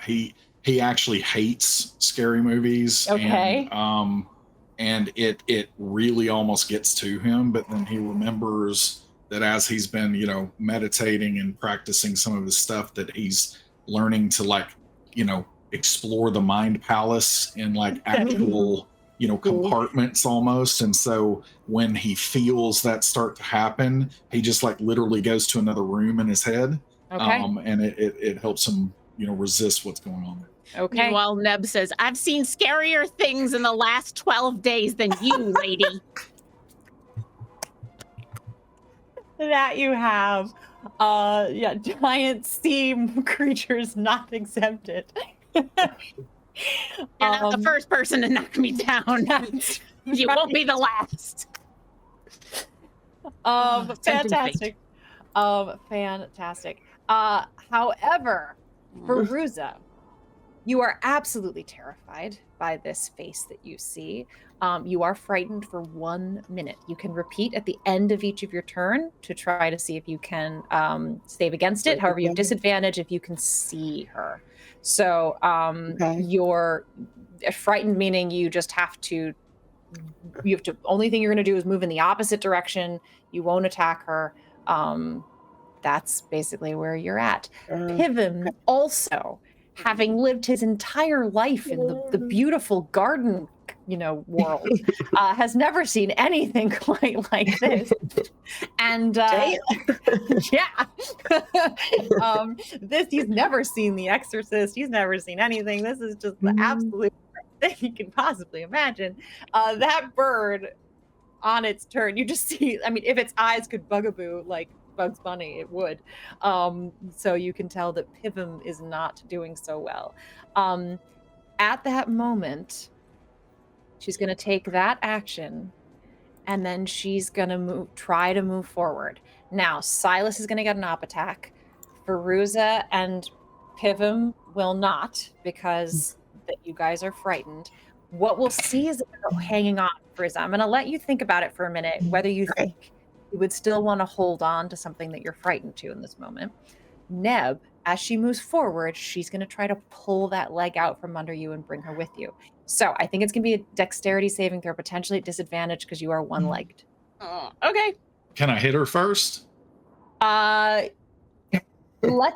he actually hates scary movies. Okay. And it really almost gets to him, but then he remembers that as he's been, meditating and practicing some of his stuff, that he's learning to explore the mind palace in actual compartments almost. And so when he feels that start to happen, he just literally goes to another room in his head. Okay. And it helps him, resist what's going on. Okay. Meanwhile, Neb says, I've seen scarier things in the last 12 days than you, lady. That you have. Yeah, giant sea creatures not exempted. You're not the first person to knock me down. You won't be the last. Fantastic. Fantastic. However, Fairuza, you are absolutely terrified by this face that you see. You are frightened for 1 minute. You can repeat at the end of each of your turn to try to see if you can save against it. However, you have disadvantage if you can see her. So you're frightened, meaning you just have to, only thing you're going to do is move in the opposite direction. You won't attack her. That's basically where you're at. Pivim also, having lived his entire life in the beautiful garden, world, has never seen anything quite like this. And he's never seen The Exorcist. He's never seen anything. This is just the absolute thing you can possibly imagine. That bird on its turn, you just see, if its eyes could bugaboo like Bugs Bunny, it would. So you can tell that Pivim is not doing so well. At that moment, she's going to take that action, and then she's going to try to move forward. Now, Silas is going to get an op attack. Fairuza and Pivim will not, because that you guys are frightened. What we'll see is hanging on, Fairuza. I'm going to let you think about it for a minute, whether you think you would still want to hold on to something that you're frightened to in this moment. Neb, as she moves forward, she's going to try to pull that leg out from under you and bring her with you. So I think it's going to be a dexterity saving throw, potentially at disadvantage because you are one-legged. Okay. Can I hit her first? Let's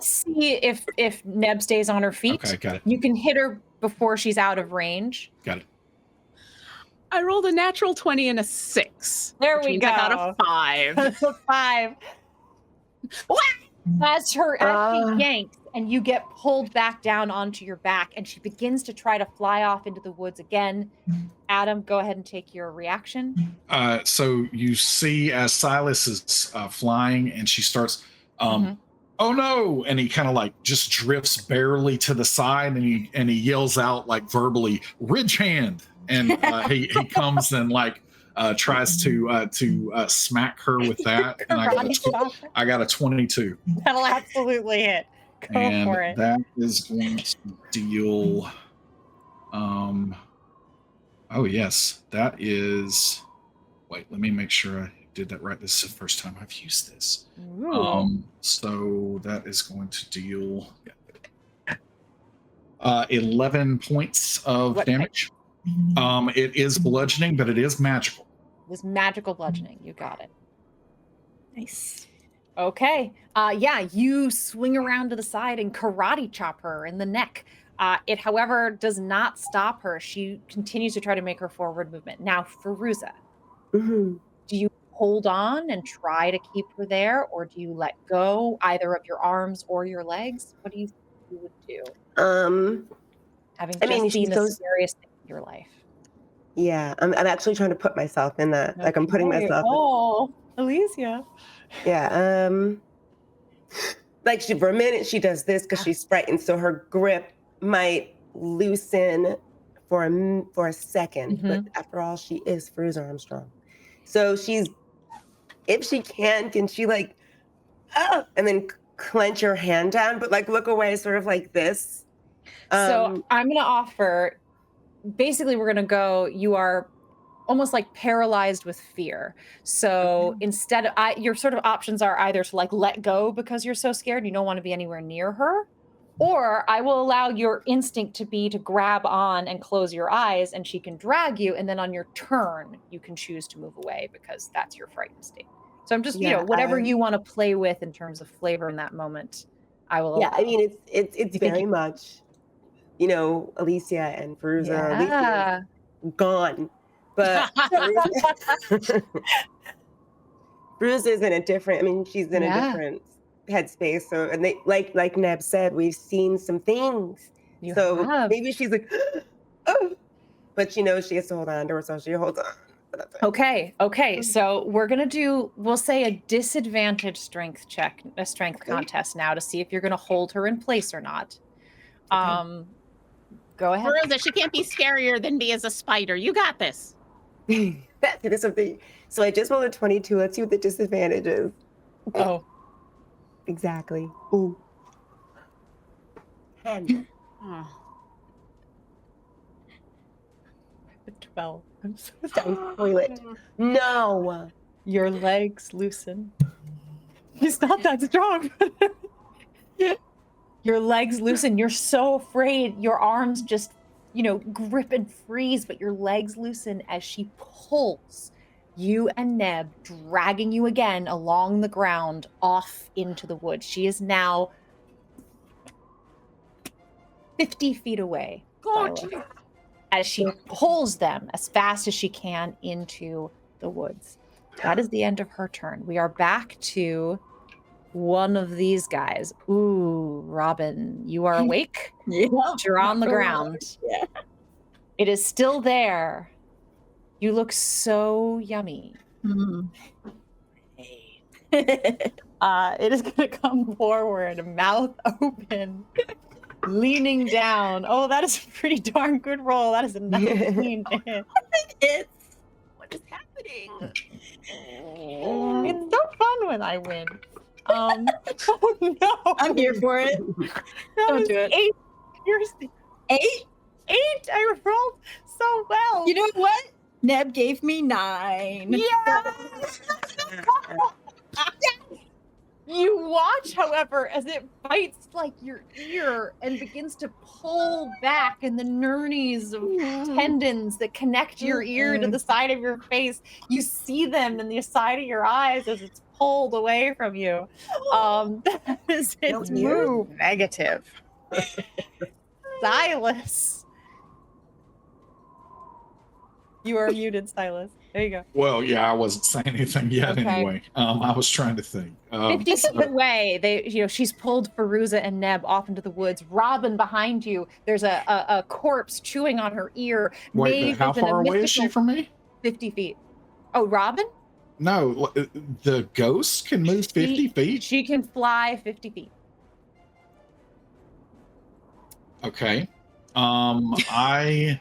see if Neb stays on her feet. Okay, got it. You can hit her before she's out of range. Got it. I rolled a natural 20 and a 6. There we go. I got a 5. 5. As she yanks and you get pulled back down onto your back, and she begins to try to fly off into the woods again. Adam, go ahead and take your reaction. So you see as Silas is flying, and she starts, oh no, and he kind of just drifts barely to the side, and he yells out verbally, Ridge Hand. And he comes and tries to smack her with that, and I got a 22. That'll absolutely hit. Go for it. That is going to deal. Oh yes, that is. Wait, let me make sure I did that right. This is the first time I've used this. So that is going to deal 11 points of damage. It is bludgeoning, but it is magical. It was magical bludgeoning. You got it. Nice. Okay. You swing around to the side and karate chop her in the neck. It, however, does not stop her. She continues to try to make her forward movement. Now, Fairuza, do you hold on and try to keep her there, or do you let go either of your arms or your legs? What do you think you would do? Having just seen the scariest thing in your life. Yeah, I'm actually trying to put myself in that. I'm putting myself. Oh, Alicia. Yeah. For a minute she does this because she's frightened, so her grip might loosen for a second. But after all, she is Fairuza Armstrong. So if she can she and then clench her hand down, but look away, sort of like this. So I'm going to offer. Basically, we're going to go, you are almost paralyzed with fear. So instead of, your sort of options are either to let go because you're so scared, you don't want to be anywhere near her, or I will allow your instinct to be to grab on and close your eyes and she can drag you. And then on your turn, you can choose to move away because that's your frightened state. So I'm just, whatever you want to play with in terms of flavor in that moment, I will allow. It's very much, Alicia and Fairuza. Alicia gone, but Fairuza is in a different. She's in a different headspace. So, and they like Neb said, we've seen some things. Maybe she's oh, but she knows she has to hold on to her, so she holds on. but that's fine. Okay. So we'll say a disadvantage strength check, a strength contest now to see if you're gonna hold her in place or not. Go ahead. Fairuza, she can't be scarier than me as a spider. You got this. That's something. So I just rolled a 22. Let's see what the disadvantage is. Oh. Exactly. Ooh. 10. Oh. 12. I'm so Down toilet. No. Your legs loosen. He's not that strong. Your legs loosen. You're so afraid. Your arms just, grip and freeze, but your legs loosen as she pulls you and Neb, dragging you again along the ground off into the woods. She is now 50 feet away. God. As she pulls them as fast as she can into the woods. That is the end of her turn. We are back to one of these guys. Ooh, Robin, you are awake? Yeah. You're on the ground. Yeah. It is still there. You look so yummy. Mm. It is going to come forward, mouth open, leaning down. Oh, that is a pretty darn good roll. That is a 19 to hit. What is happening? It's so fun when I win. Oh no! I'm here for it. Don't do it. 8 piercing. 8? 8. I rolled so well. You know what? Neb gave me 9. Yeah. You watch, however, as it bites like your ear and begins to pull back, and the nernies of tendons that connect your ear to the side of your face, you see them in the side of your eyes as it's pulled away from you. That is its move. Negative. Silas. You are muted, Silas. There you go. Well, yeah, I wasn't saying anything yet Okay. anyway. I was trying to think. 50 feet away, she's pulled Fairuza and Neb off into the woods. Robin behind you, there's a corpse chewing on her ear. Wait, Maeve how is in a far away is she mystical- from me? 50 feet. Oh, Robin? No, the ghost can move 50 feet? She can fly 50 feet. Okay. I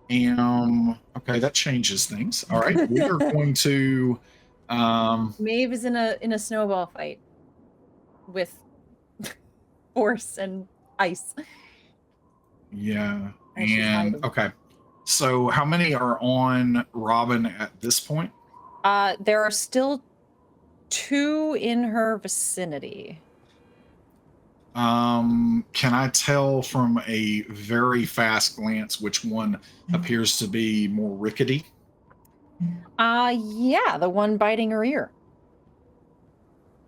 am... Okay, that changes things. All right, we are going to... Maeve is in a snowball fight with force and ice. Yeah, And she's and... hiding. Okay. So how many are on Robin at this point? There are still 2 in her vicinity. Can I tell from a very fast glance which one appears to be more rickety? Yeah, the one biting her ear.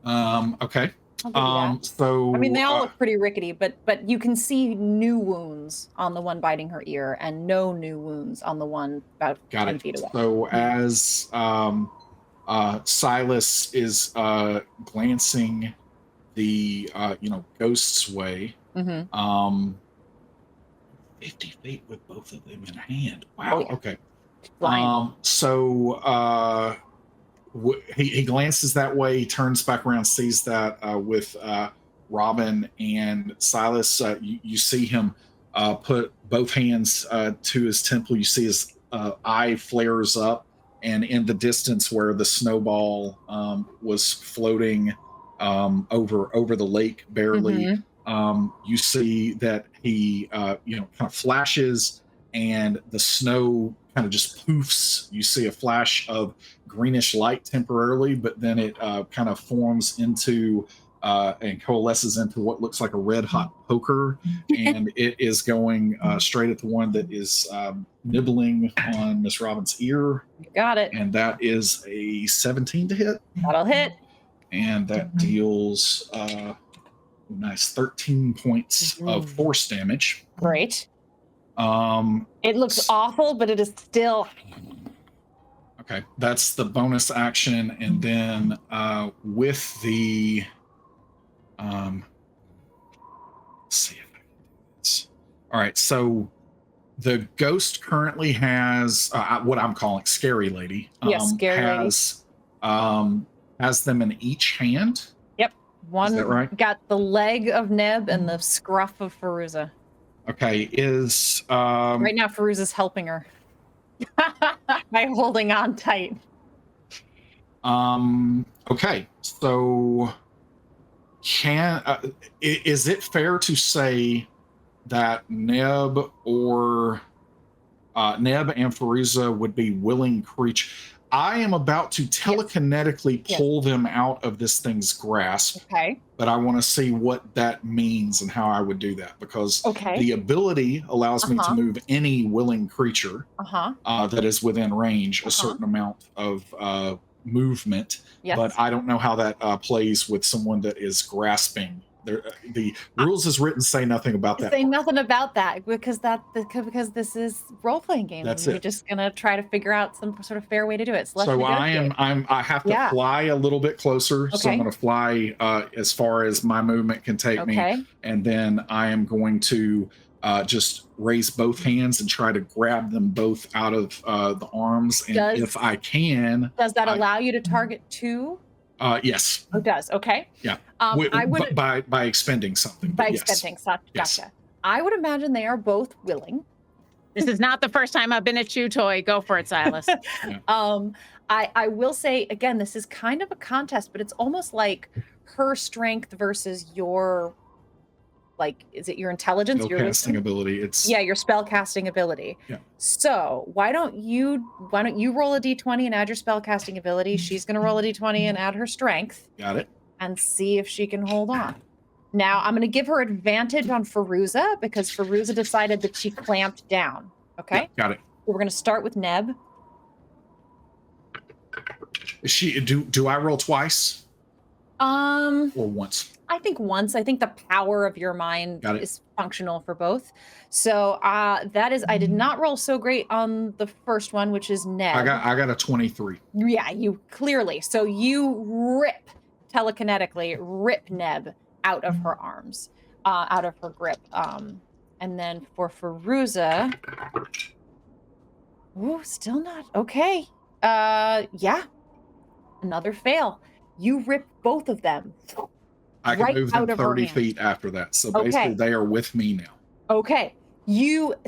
Okay. I'll give you that. So I mean, they all look pretty rickety, but you can see new wounds on the one biting her ear and no new wounds on the one about 10 feet away. So as Silas is glancing the ghost's way, 50 feet with both of them in hand. Wow. Oh, yeah. Okay. Flying. So he glances that way, he turns back around, sees that with Robin and Silas. You see him put both hands to his temple. You see his eye flares up, and in the distance where the snowball was floating over the lake barely, you see that he kind of flashes, and the snow kind of just poofs. You see a flash of greenish light temporarily, but then it kind of forms into and coalesces into what looks like a red hot poker, and it is going straight at the one that is nibbling on Miss Robin's ear. You got it. And that is a 17 to hit. That'll hit. And that deals nice 13 points of force damage. Great. Um, It looks awful, but it is still. Okay, that's the bonus action, and then with the let's see if I can do this. All right, so The ghost currently has what I'm calling Scary Lady. Yes, Scary Lady. Has them in each hand. Yep. One Is that right? got the leg of Neb and the scruff of Fairuza. Okay, Right now, Fairuza's helping her by holding on tight. Okay, so is it fair to say that Neb and Fairuza would be willing creatures? I am about to telekinetically pull them out of this thing's grasp. Okay. But I want to see what that means and how I would do that, because the ability allows me to move any willing creature that is within range a certain amount of movement. Yes. But I don't know how that plays with someone that is grasping. The rules as written say nothing about that. Say nothing about that because this is role playing game. That's You're just gonna try to figure out some sort of fair way to do it. So I have to fly a little bit closer. Okay. So I'm going to fly as far as my movement can take me, and then I am going to just raise both hands and try to grab them both out of the arms. And if I can, does that allow you to target two? Yes. Oh, it does. Okay. Yeah. I would by expending something. Expending something. Gotcha. Yes. I would imagine they are both willing. This is not the first time I've been a chew toy. Go for it, Silas. I will say again, this is kind of a contest, but it's almost like her strength versus your, like, is it your intelligence? Your casting ability. Your spell casting ability. Yeah. So why don't you roll a d20 and add your spell casting ability? She's going to roll a d20 and add her strength. Got it. And see if she can hold on. Now I'm going to give her advantage on Fairuza because Fairuza decided that she clamped down. Okay. Yeah, got it. So we're going to start with Neb. Is she do I roll twice? Or once? I think once. I think the power of your mind is functional for both. So that is, I did not roll so great on the first one, which is Neb. I got a 23. Yeah, you clearly. So you telekinetically rip Neb out of her arms, out of her grip. And then for Fairuza, still not okay. Another fail. You rip both of them. I can move them 30 feet after that. So basically they are with me now. Okay.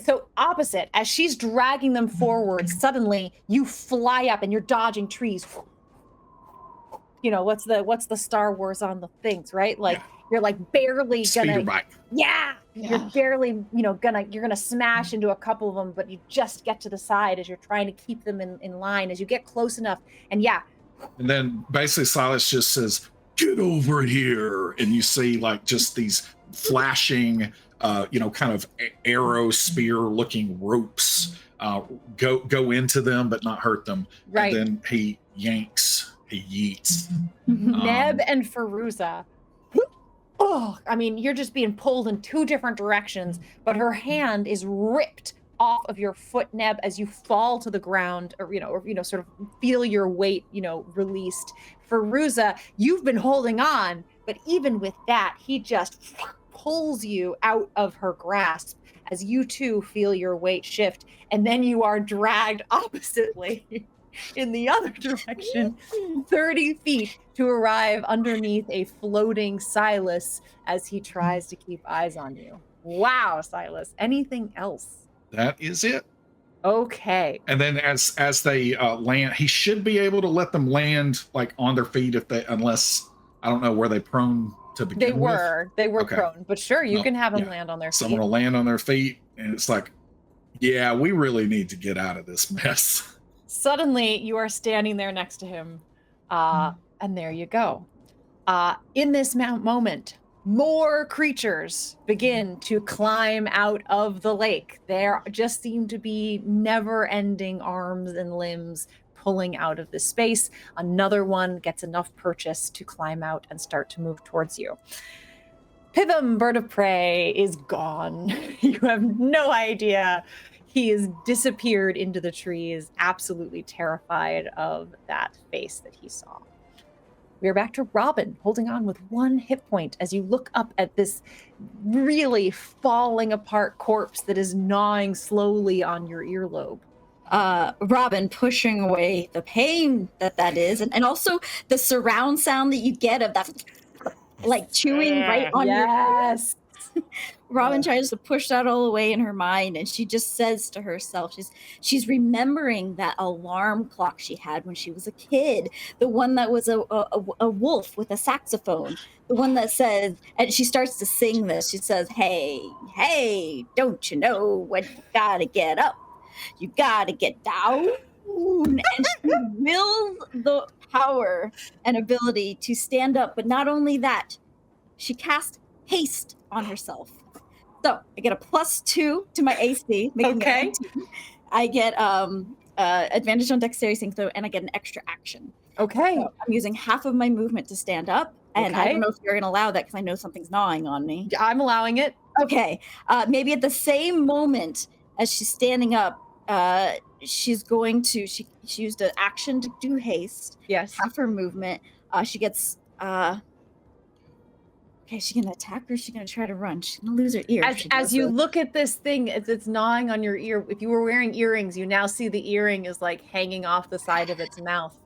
So opposite, as she's dragging them forward, suddenly you fly up and you're dodging trees. You know, what's the Star Wars on the things, right? Like you're like barely Speeder bike. You're barely, you're gonna smash into a couple of them, but you just get to the side as you're trying to keep them in line as you get close enough. And then basically Silas just says, "Get over here," and you see like just these flashing, kind of arrow spear looking ropes go into them but not hurt them. Right. And then he yeets. Neb and Fairuza. You're just being pulled in two different directions, but her hand is ripped off of your foot, Neb, as you fall to the ground, or sort of feel your weight, released. Fairuza, you've been holding on, but even with that, he just pulls you out of her grasp as you too feel your weight shift, and then you are dragged oppositely in the other direction, 30 feet to arrive underneath a floating Silas as he tries to keep eyes on you. Wow, Silas. Anything else? That is it. Okay. And then as they land, he should be able to let them land like on their feet unless I don't know, were they prone to begin with? They were prone, but sure, you can have them land on their feet. Someone will land on their feet and it's like, yeah, we really need to get out of this mess. Suddenly you are standing there next to him. And there you go. In this moment, more creatures begin to climb out of the lake. There just seem to be never-ending arms and limbs pulling out of this space. Another one gets enough purchase to climb out and start to move towards you. Pitham, bird of prey, is gone. You have no idea. He has disappeared into the trees, absolutely terrified of that face that he saw. We are back to Robin, holding on with 1 hit point as you look up at this really falling apart corpse that is gnawing slowly on your earlobe. Robin pushing away the pain that is, and also the surround sound that you get of that, like chewing right on your Yes. Robin tries to push that all away in her mind, and she just says to herself, she's remembering that alarm clock she had when she was a kid, the one that was a wolf with a saxophone, the one that says, and she starts to sing this. She says, hey, don't you know when you gotta get up? You gotta get down. And she wills the power and ability to stand up, but not only that, she casts haste on herself. So I get a +2 to my AC, making it 19. I get advantage on dexterity saving throw, and I get an extra action. Okay. So I'm using half of my movement to stand up, and I don't know if you're going to allow that because I know something's gnawing on me. I'm allowing it. Okay. Maybe at the same moment as she's standing up, she's going to she used an action to do haste. Yes. Half her movement. She gets okay, is she gonna attack or is she gonna try to run? She's gonna lose her ear. As you look at this thing, it's gnawing on your ear. If you were wearing earrings, you now see the earring is like hanging off the side of its mouth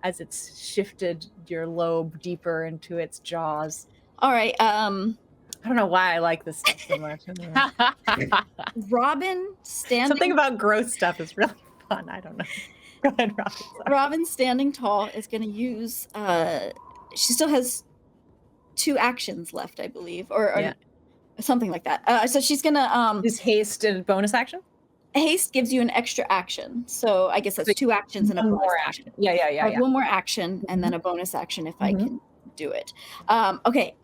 as it's shifted your lobe deeper into its jaws. All right. I don't know why I like this stuff so much. Robin standing. Something about gross stuff is really fun. I don't know. Go ahead, Robin. Sorry. Robin standing tall is going to use. She still has 2 actions left, I believe, or something like that. So she's gonna. Is haste a bonus action? Haste gives you an extra action, so I guess that's 2 actions and a bonus action. Yeah. One more action and then a bonus action if I can do it. Okay.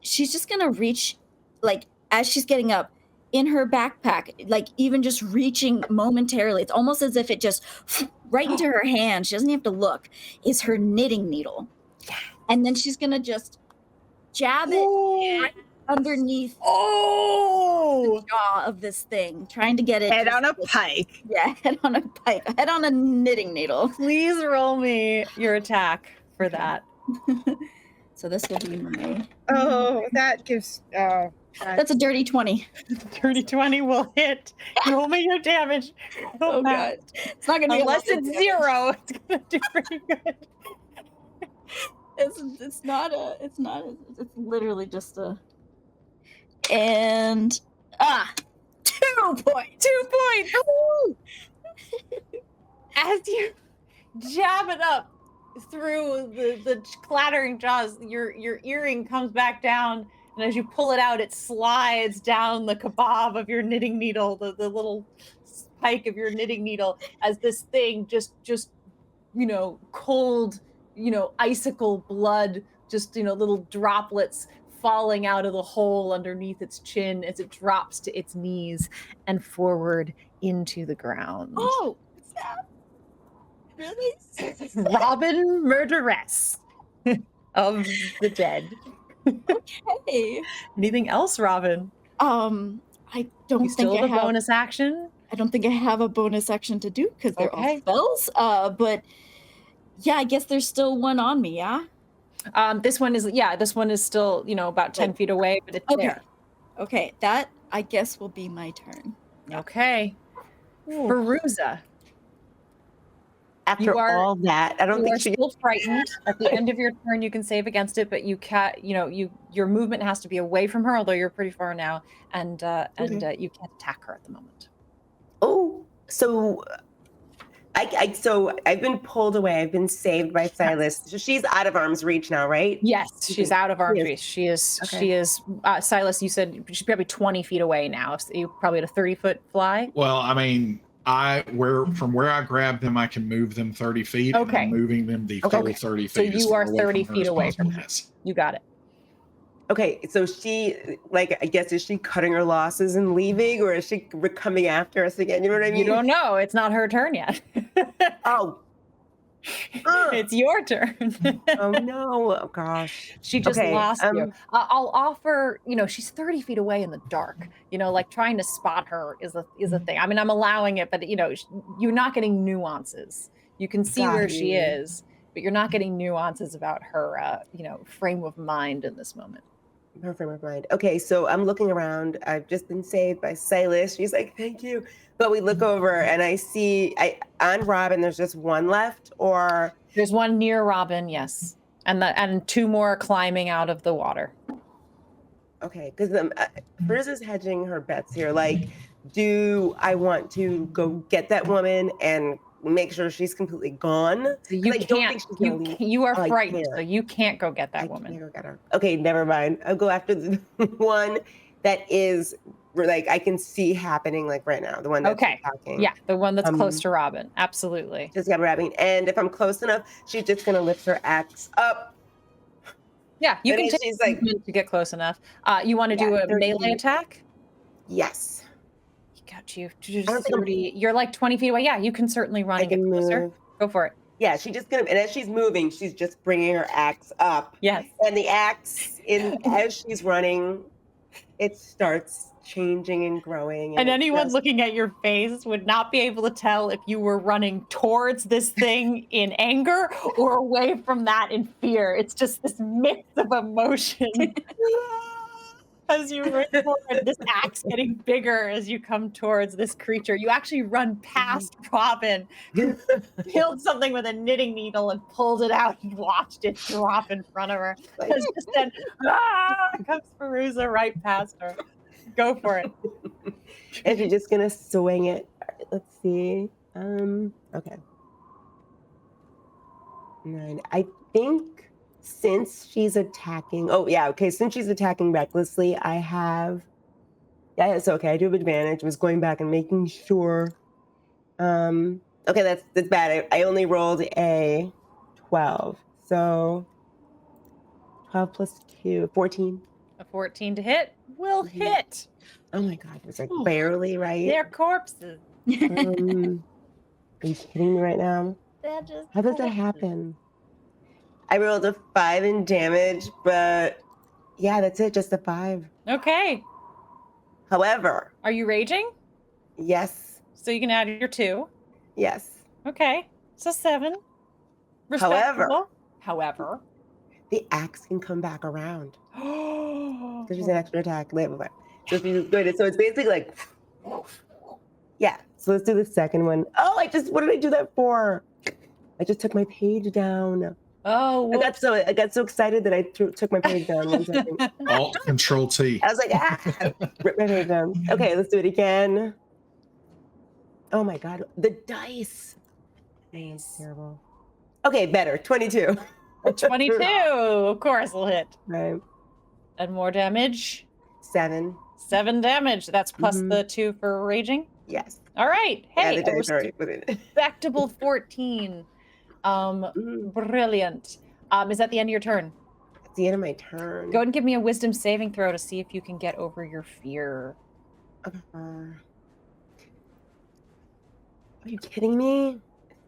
She's just gonna reach, like, as she's getting up in her backpack, like even just reaching momentarily. It's almost as if it just right into her hand. She doesn't have to look. Is her knitting needle, and then she's gonna just jab it right underneath the jaw of this thing, trying to get it Head on a pike. Yeah, head on a pike. Head on a knitting needle. Please roll me your attack for that. So this will be my. Oh, that gives. That's a dirty 20. Dirty 20 will hit. Roll me your damage. Oh god, it's not gonna be unless it's 0. It's gonna do pretty good. It's literally just a. And 2 points. 2 points. As you jab it up through the clattering jaws, your earring comes back down, and as you pull it out, it slides down the kebab of your knitting needle, the little spike of your knitting needle, as this thing just cold, icicle blood, just little droplets falling out of the hole underneath its chin as it drops to its knees and forward into the ground. Oh, what's that? Really? Robin Murderess of the dead. Okay. Anything else, Robin? I don't You still think have I a have bonus action? I don't think I have a bonus action to do because they're all Okay. spells. But yeah, I guess there's still one on me, yeah? This one is still, about 10 feet away, but it's there. Okay, that I guess will be my turn. Okay. Fairuza. After You are- all that, I don't You are think she. still frightened. At the end of your turn, you can save against it, but you can't. Your movement has to be away from her, although you're pretty far now, and you can't attack her at the moment. Oh, so I've been pulled away. I've been saved by Silas. So she's out of arm's reach now, right? Yes, she's out of arm's Yes. reach. She is. Okay. She is. Silas, you said she's probably 20 feet away now. So you probably had a 30-foot fly. Well, I mean, from where I grab them, I can move them 30 feet. Okay. And I'm moving them the Okay. full 30 So feet. as you far are away 30 her feet as away from possible. her. Yes. You got it. Okay, so she, I guess, is she cutting her losses and leaving, or is she coming after us again? You know what I mean? You don't know. It's not her turn yet. Oh. It's your turn. Oh no! Oh gosh. She just Okay, lost you. I'll offer. She's 30 feet away in the dark. Like trying to spot her is a thing. I mean, I'm allowing it, but you're not getting nuances. You can see Got where she you. is, but you're not getting nuances about her, frame of mind in this moment. Her frame of mind. Okay, so I'm looking around. I've just been saved by Silas. She's like, thank you. But we look over and I see on Robin, there's just one left, or there's one near Robin, yes. And 2 more climbing out of the water. Okay, because Fairuza's hedging her bets here. Like, do I want to go get that woman and make sure she's completely gone? So you can't. You are frightened, so you can't go get that woman. Can't go get her. Okay, never mind. I'll go after the one that is like I can see happening like right now. The one that's talking. Yeah, the one that's close to Robin. Absolutely. Just got Robin, and if I'm close enough, she's just gonna lift her axe up. Yeah, you can take like to get close enough. You want to do a melee attack? Yes. Got you. You're like 20 feet away. Yeah, you can certainly run and get closer. Go for it. Yeah, she's just gonna, and as she's moving, she's just bringing her axe up. Yes. And the axe, as she's running, it starts changing and growing. And anyone looking at your face would not be able to tell if you were running towards this thing in anger or away from that in fear. It's just this mix of emotion. As you run forward, this axe getting bigger as you come towards this creature. You actually run past Robin, who killed something with a knitting needle and pulled it out and watched it drop in front of her. Just then, comes Fairuza right past her. Go for it. And she's just gonna swing it. All right, let's see. Okay. 9. I think since she's attacking, since she's attacking recklessly, I have, it's okay. I do have advantage. I was going back and making sure. Okay, that's bad. I only rolled a 12. So 12 plus 2, 14. A 14 to hit will hit. Oh my God, it's like barely right. They're corpses. Are you kidding me right now? How does that happen? I rolled a 5 in damage, but yeah, that's it, just a 5. Okay. However. Are you raging? Yes. So you can add your 2. Yes. Okay. So 7. However. The axe can come back around. So she's an extra attack. So it's basically like, yeah. So let's do the second one. Oh, what did I do that for? I just took my page down. Oh, I got so excited that I took my page down 1 second. Alt Control T. I was like, rip my page down. Okay, let's do it again. Oh my God, the dice. That's terrible. Okay, better. 22. 22, of course, will hit. Right. And more damage. 7. 7 damage. That's plus the 2 for raging. Yes. All right. Hey, the dice are right with it. Respectable 14. Brilliant. Is that the end of your turn? It's the end of my turn. Go ahead and give me a wisdom saving throw to see if you can get over your fear. Are you kidding me?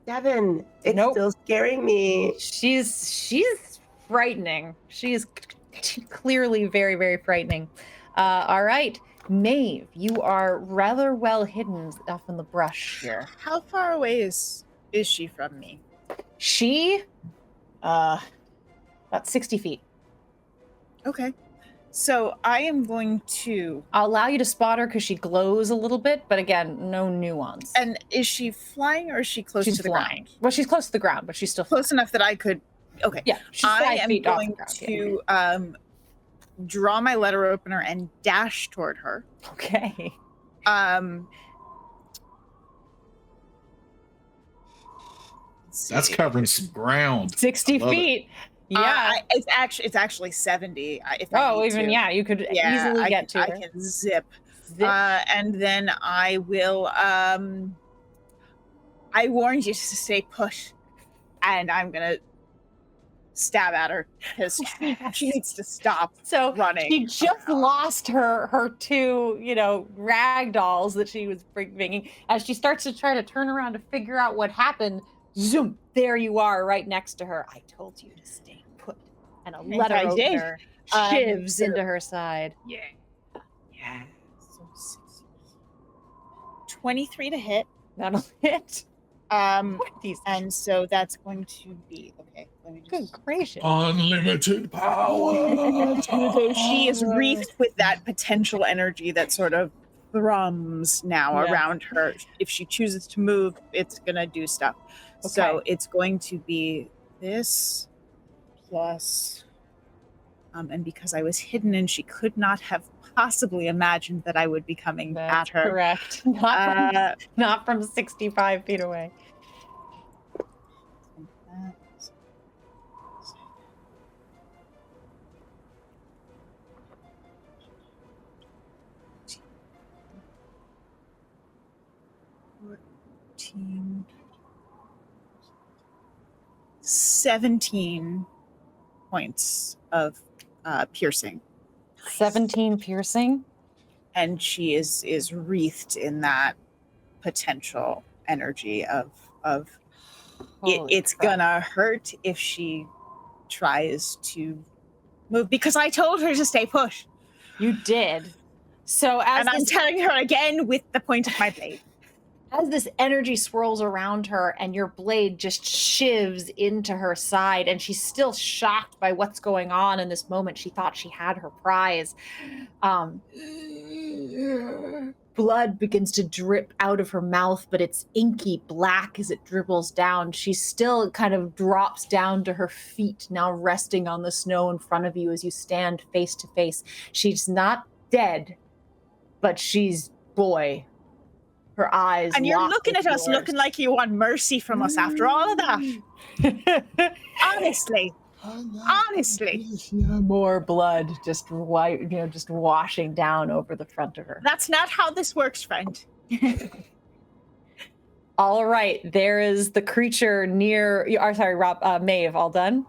7. It's still scaring me. She's frightening. She is clearly very, very frightening. All right. Maeve, you are rather well hidden off in the brush here. How far away is she from me? She, about 60 feet. Okay. So I am going to... I'll allow you to spot her because she glows a little bit, but again, no nuance. And is she flying or is she close to the ground? Well, she's close to the ground, but she's still close enough that I could... Okay. Yeah, she's 5 feet off the ground. I am going to draw my letter opener and dash toward her. Okay. That's covering some ground. 60 feet. Yeah, it's actually 70. You could easily get to her. I can zip. And then I will. I warned you to stay put, and I'm gonna stab at her because she needs to stop. So running. She just lost her 2, rag dolls that she was bringing. As she starts to try to turn around to figure out what happened, zoom! There you are, right next to her. I told you to stay put. And a letter opener shivs into her side. Yeah. So 23 to hit. That'll hit. These And so that's going to be okay. Let me good just. gracious. Unlimited power. So she is wreathed with that potential energy that sort of thrums now Yeah. around her. If she chooses to move, it's gonna do stuff. So Okay. it's going to be this plus, and because I was hidden and she could not have possibly imagined that I would be coming That's at her. correct. Not from 65 feet away. Team 17 points of piercing, 17 piercing. and she is wreathed in that potential energy of Holy it's crap. gonna hurt if she tries to move, because I told her to stay pushed, You did. So and I'm telling her again with the point of my blade. as this energy swirls around her and your blade just shivs into her side, and she's still shocked by what's going on in this moment. She thought she had her prize. Blood begins to drip out of her mouth, but it's inky black as it dribbles down. She still kind of drops down to her feet, now resting on the snow in front of you as you stand face to face. She's not dead, but she's boy. Her eyes. And you're locked looking with at us yours. looking like you want mercy from us after all of that. Honestly. More blood just just washing down over the front of her. That's not how this works, friend. All right, there is the creature near. Sorry, Rob. Maeve, all done?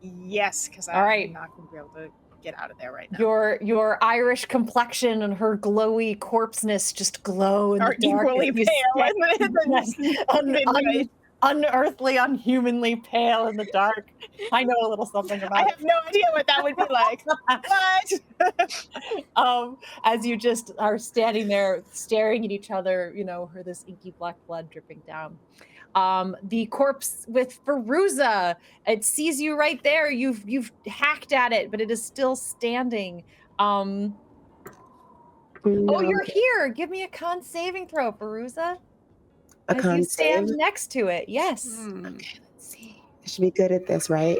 Yes, because All right. I'm not going to be able to get out of there right now. Your Irish complexion and her glowy corpseness just glow in Are the dark. equally as you pale. stand- unearthly, unhumanly pale in the dark. I know a little something about I it. have no idea what that would be like. What? As you just are standing there staring at each other, this inky black blood dripping down. The corpse with Fairuza, it sees you right there. You've hacked at it, but it is still standing. Oh, you're here. Give me a con saving throw, Fairuza. A As con you stand save? next to it. Yes. Okay, let's see. I should be good at this, right?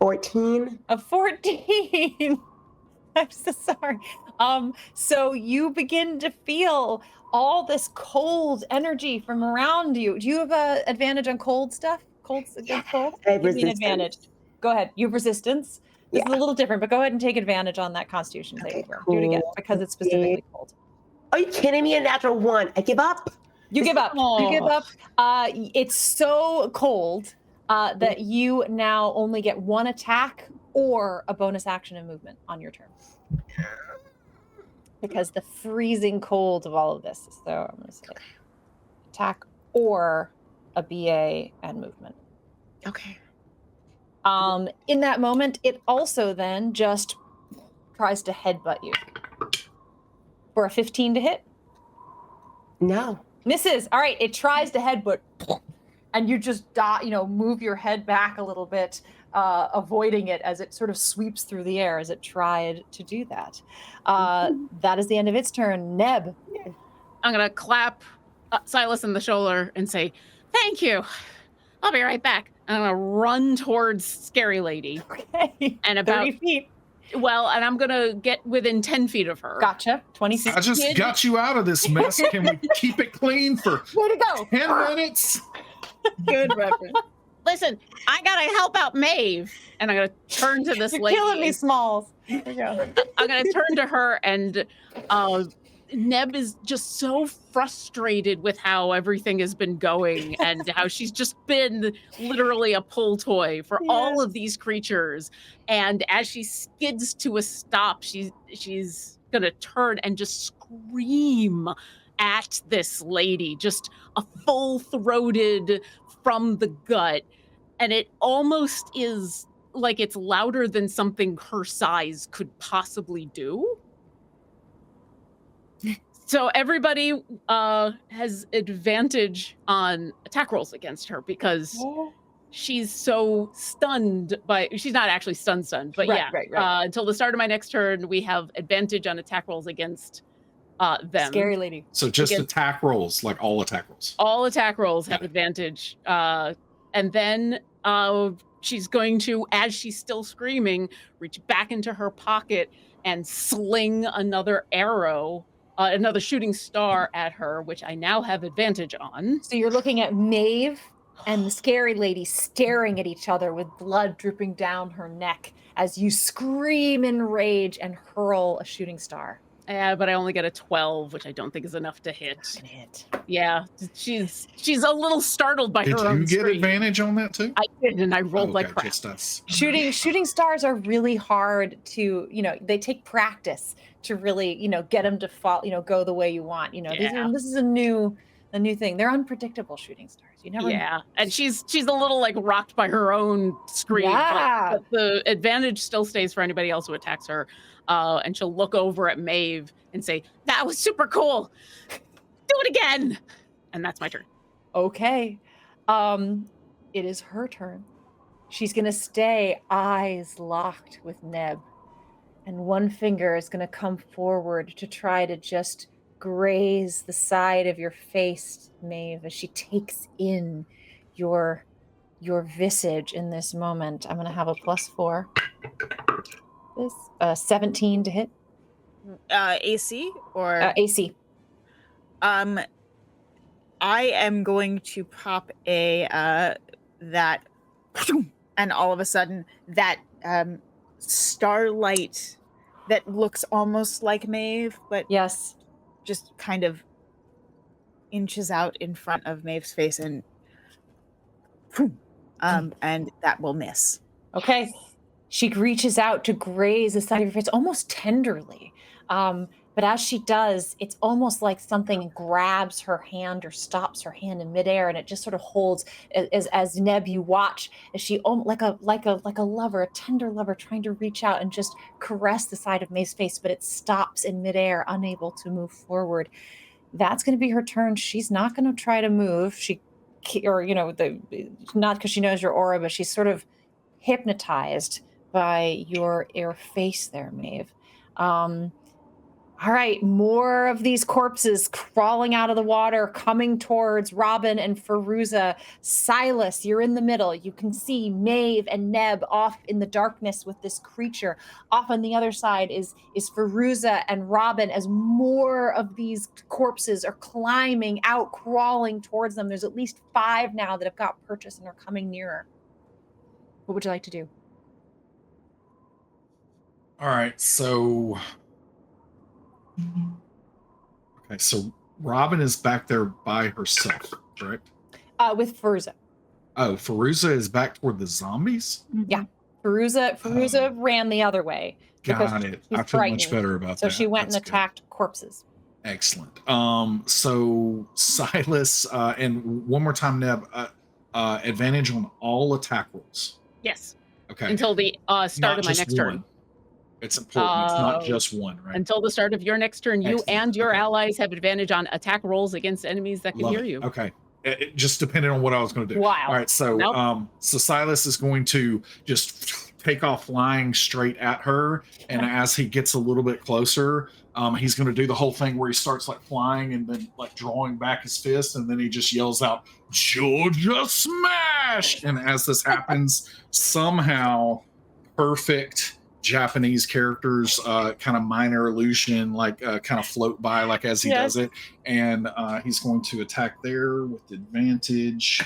14. A 14. I'm so sorry. So you begin to feel all this cold energy from around you. Do you have an advantage on cold stuff? Colds against cold? I have Give me an resistance. advantage. Go ahead. You have resistance. This is Yeah. a little different, but go ahead and take advantage on that Constitution saving Okay, throw. Do it again cool. because it's specifically cold. Are you kidding me? A natural 1. I give up. You give up. You give Aw. up. It's so cold that you now only get one attack or a bonus action and movement on your turn. Because the freezing cold of all of this. So I'm going to say attack or a BA and movement. Okay. In that moment, it also then just tries to headbutt you. For a 15 to hit. No. Misses. All right, it tries to headbutt, and you just move your head back a little bit, avoiding it as it sort of sweeps through the air as it tried to do that. That is the end of its turn. Neb. I'm going to clap Silas in the shoulder and say, "Thank you. I'll be right back." I'm going to run towards Scary Lady. Okay. And about 30 feet. Well, and I'm going to get within 10 feet of her. Gotcha. 20 feet. I just got you out of this mess. Can we keep it clean for Way to go. 10 minutes? Good reference. Listen, I got to help out Maeve. And I'm going to turn to this You're lady. killing me, Smalls. Here we go. I'm going to turn to her, and Neb is just so frustrated with how everything has been going and how she's just been literally a pull toy for all of these creatures. And as she skids to a stop, she's going to turn and just scream at this lady, just a full-throated from the gut. And it almost is like it's louder than something her size could possibly do. So everybody has advantage on attack rolls against her because she's so stunned by. She's not actually stunned, but Right, yeah. right. Until the start of my next turn, we have advantage on attack rolls against them. Scary lady. So just attack rolls, like all attack rolls. All attack rolls have advantage. And then she's going to, as she's still screaming, reach back into her pocket and sling another arrow, another shooting star at her, which I now have advantage on. So you're looking at Maeve and the scary lady staring at each other with blood dripping down her neck as you scream in rage and hurl a shooting star. Yeah, but I only get a 12, which I don't think is enough to hit. Not gonna hit. Yeah, she's a little startled by her own Did you get scream. advantage on that too? I did, and I rolled like crap. Just us. Shooting stars are really hard to, they take practice to really, get them to fall, go the way you want. This is a new thing. They're unpredictable shooting stars. You never know. Yeah, and she's a little like rocked by her own scream. Yeah. But the advantage still stays for anybody else who attacks her. And she'll look over at Maeve and say, "That was super cool. Do it again." And that's my turn. Okay. It is her turn. She's going to stay eyes locked with Neb. And one finger is going to come forward to try to just graze the side of your face, Maeve, as she takes in your visage in this moment. I'm going to have a +4. This 17 to hit. AC or AC. I am going to pop a that, and all of a sudden that starlight that looks almost like Maeve, but Yes. just kind of inches out in front of Maeve's face, and that will miss. Okay. She reaches out to graze the side of your face almost tenderly. But as she does, it's almost like something grabs her hand or stops her hand in midair, and it just sort of holds as Neb, you watch as she like a lover, a tender lover trying to reach out and just caress the side of Maeve's face, but it stops in midair, unable to move forward. That's going to be her turn. She's not going to try to move. Not because she knows your aura, but she's sort of hypnotized by your face there, Maeve. All right, more of these corpses crawling out of the water, coming towards Robin and Fairuza. Silas, you're in the middle. You can see Maeve and Neb off in the darkness with this creature. Off on the other side is Fairuza and Robin as more of these corpses are climbing out, crawling towards them. There's at least 5 now that have got purchase and are coming nearer. What would you like to do? All right, so Robin is back there by herself, correct? With Fairuza. Oh, Fairuza is back toward the zombies? Yeah. Fairuza ran the other way. Got it. I feel much better about that. So she went That's and attacked corpses. Excellent. So Silas, and one more time, Neb, advantage on all attack rolls. Yes. Okay. Until the start of my next turn. It's important. It's not just one, right? Until the start of your next turn, you Excellent. and your allies have advantage on attack rolls against enemies that can Love hear it. you. Okay. It just depended on what I was going to do. Wow. All right. So, Nope. So Silas is going to just take off flying straight at her, and as he gets a little bit closer, he's going to do the whole thing where he starts like flying and then like drawing back his fist, and then he just yells out, "Georgia smash!" And as this happens, somehow perfect Japanese characters, kind of minor illusion, like kind of float by like as he does it, and he's going to attack there with advantage.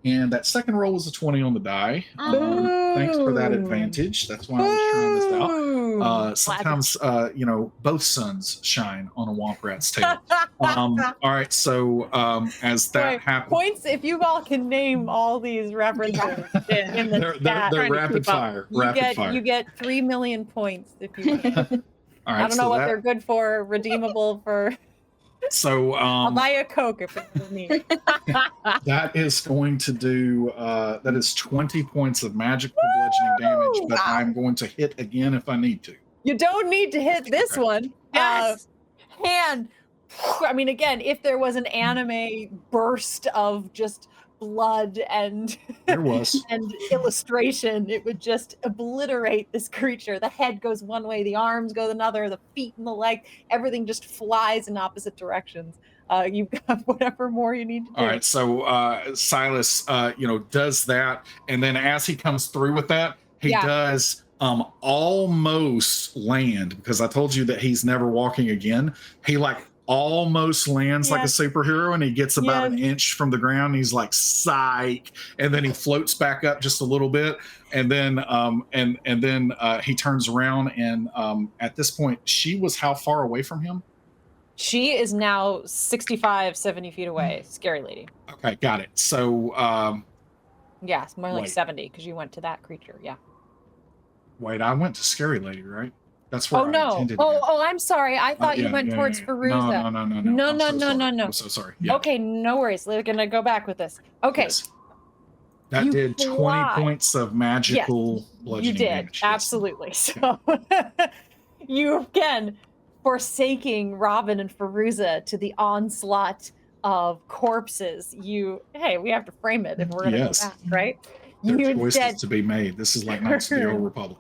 And that second roll was a 20 on the die. Thanks for that advantage. That's why I was trying this out. Sometimes, both suns shine on a Womp Rat's tail. All right, so as that happens, Points if you all can name all these references in the chat. they're rapid fire. You get 3 million points if you want. All right, I don't know what they're good for, redeemable for. So I'll buy a Coke if it's for me. that is going to do that is 20 points of magical bludgeoning damage, but I'm going to hit again if I need to. You don't need to hit this one. Yes. Hand. I mean, again, if there was an anime burst of just blood and There was. and illustration, it would just obliterate this creature. The head goes one way, the arms go another, the feet and the leg, everything just flies in opposite directions. You've got whatever more you need to do. All right, so Silas, does that, and then as he comes through with that, he does almost land, because I told you that he's never walking again. He almost lands like a superhero, and he gets about an inch from the ground. And he's like, "Psych!" And then he floats back up just a little bit, and then he turns around, and at this point, she was how far away from him? She is now 65, 70 feet away. Scary lady. Okay, got it. So, Yes, more like wait. 70, because you went to that creature. Yeah. Wait, I went to Scary Lady, right? That's where Oh I no! intended to go. Oh, I'm sorry. I thought you went towards Fairuza. No. No, I'm no, so no, sorry. no, no. I'm so sorry. Yeah. Okay, no worries. We're gonna go back with this. Okay. Yes. That You did 20 fly. points of magical bludgeoning You did, damage. Yes. absolutely. So you again forsaking Robin and Fairuza to the onslaught of corpses. We have to frame it if we're gonna go back, right? There are You choices instead to be made. This is like Knights of the Old Republic.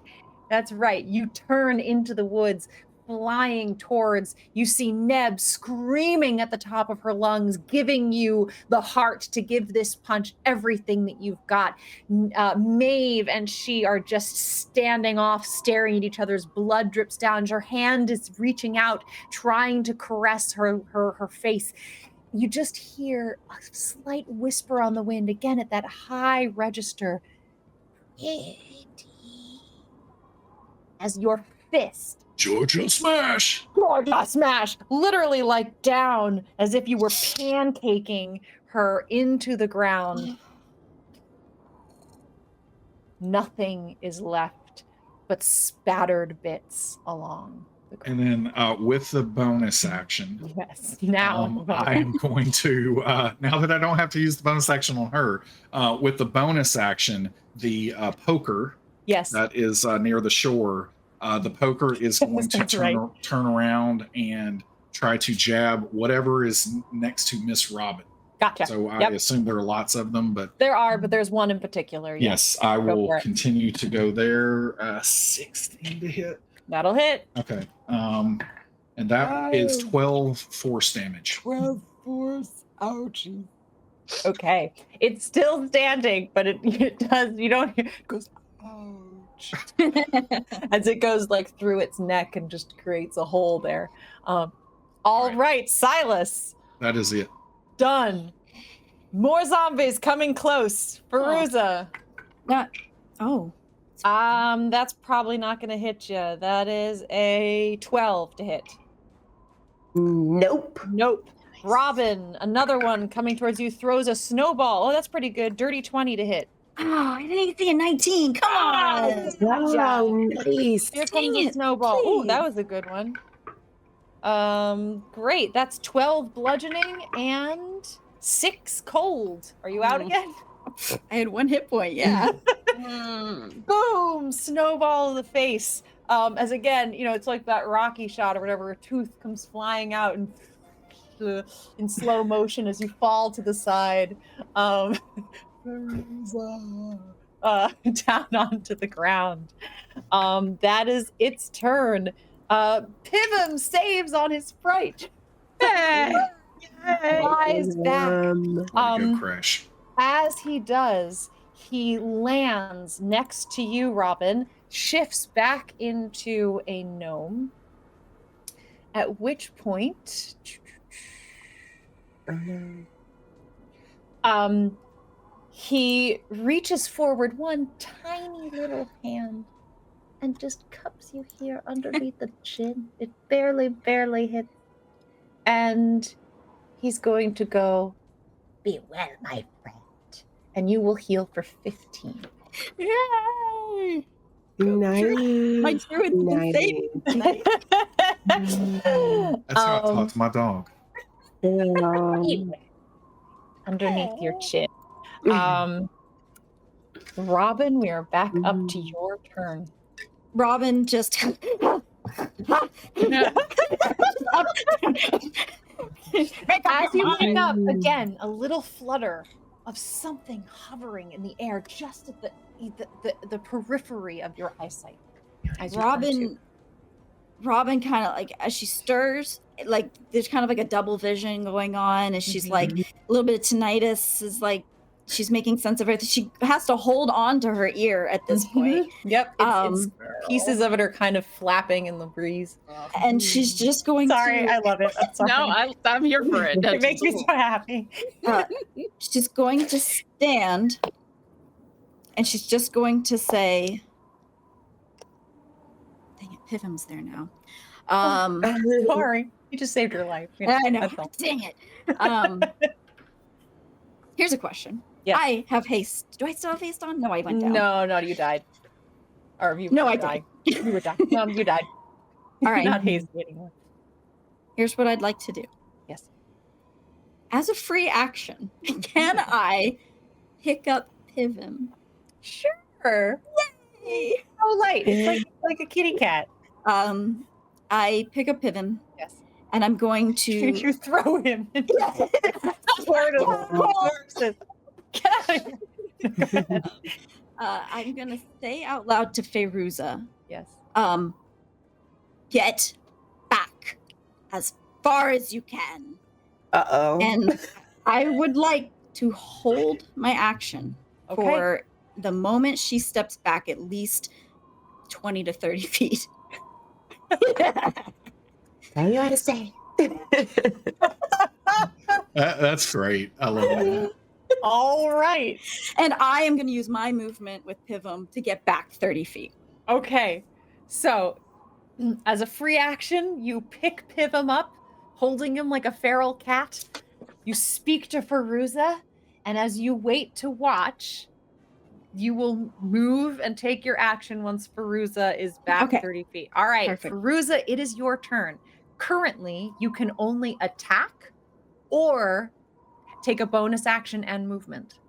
That's right. You turn into the woods, flying towards. You see Neb screaming at the top of her lungs, giving you the heart to give this punch everything that you've got. Maeve and she are just standing off, staring at each other's blood drips down. Her hand is reaching out, trying to caress her face. You just hear a slight whisper on the wind, again at that high register. As your fist, Georgia Smash! literally like down as if you were pancaking her into the ground. Nothing is left but spattered bits along the ground. And then with the bonus action, Yes, now I am going to, now that I don't have to use the bonus action on her, with the bonus action, the poker yes, that is near the shore, the poker is going to That's right. turn around and try to jab whatever is next to Miss Robin. gotcha. So I assume there are lots of them, but There are, but there's one in particular. yes, I Go will for it. continue to go there. 16 to hit. That'll hit. Okay. And that is 12 force damage. 12 force. Ouchie. Okay. It's still standing, but it does, you don't hear, it goes, ouch. As it goes like through its neck and just creates a hole there. All right, Silas. That is it. Done. More zombies coming close. Fairuza. That's probably not going to hit you. That is a 12 to hit. Nope. Nope. Robin, another one coming towards you, throws a snowball. Oh, that's pretty good. Dirty 20 to hit. Oh, I didn't even see a 19. Come on. Oh, nice. Here Dang comes a it, snowball. Oh, that please. was a good one. Great. That's 12 bludgeoning and 6 cold. Are you out again? I had 1 hit point, yeah. Boom! Snowball in the face. As again, it's like that Rocky shot or whatever. A tooth comes flying out and in slow motion as you fall to the side. Down onto the ground. That is its turn. Pivum saves on his sprite. Flies back. Go crash. As he does, he lands next to you, Robin, shifts back into a gnome, at which point he reaches forward one tiny little hand and just cups you here underneath the chin. It barely hits. And he's going to go, "Be well, my friend." And you will heal for 15. Yay! Nice. My druid's been saving. That's how I talk to my dog. Underneath your chin. Robin, we are back up to your turn. Robin just As you wake up, again, a little flutter of something hovering in the air just at the periphery of your eyesight. As you Robin kind of like, as she stirs, like there's kind of like a double vision going on, and she's like a little bit of tinnitus is like she's making sense of it. She has to hold on to her ear at this point. Yep, it's pieces of it are kind of flapping in the breeze, and she's just going. I love it. I'm sorry. No, I'm here for it. It makes me so happy. She's going to stand, and she's just going to say, "Dang it, Pivim's there now." Sorry, you just saved your life. I know. Dang it. Here's a question. Yes. I have haste. Do I still have haste on? No, I went down. No, you died. Or you No, I died. You were died. No, you died. All right. Not hasty anymore. Here's what I'd like to do. Yes. As a free action, can I pick up Pivim? Sure. Yay! So light. It's like a kitty cat. I pick up Pivim. Yes. And I'm going to You throw him. I'm gonna say out loud to Fairuza. Yes. Get back as far as you can. Uh-oh. And I would like to hold my action for the moment she steps back at least 20 to 30 feet. Tell you how to say. That's great. I love that. All right. And I am going to use my movement with Pivim to get back 30 feet. Okay. So, as a free action, you pick Pivim up, holding him like a feral cat. You speak to Fairuza, and as you wait to watch, you will move and take your action once Fairuza is back 30 feet. All right, Perfect. Fairuza, it is your turn. Currently, you can only attack or take a bonus action and movement.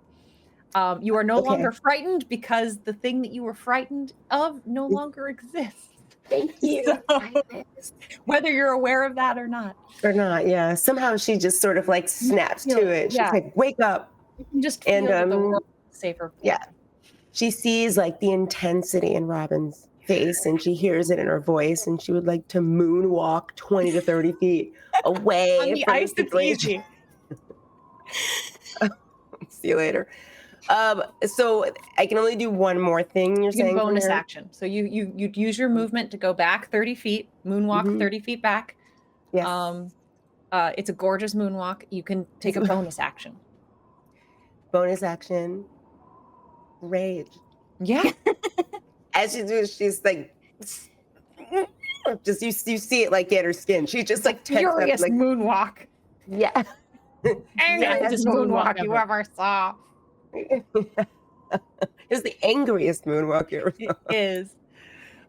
You are no longer frightened because the thing that you were frightened of no longer exists. Thank you. So, whether you're aware of that or not. Or not, yeah. Somehow she just sort of like snaps to it. She's like, wake up. You can just feel that the world is safer. Yeah. She sees like the intensity in Robin's face and she hears it in her voice and she would like to moonwalk 20 to 30 feet away. On the from ice, it's easy. See you later. So I can only do one more thing. You're saying bonus action. So you use your movement to go back 30 feet, moonwalk 30 feet back. Yes. It's a gorgeous moonwalk. You can take a bonus action. Bonus action. Rage. Yeah. As she does, she's like, just you see it like get her skin. She just like Furious like, moonwalk. Yeah. Angriest moonwalk you ever saw. It's the angriest moonwalk you ever saw. It is.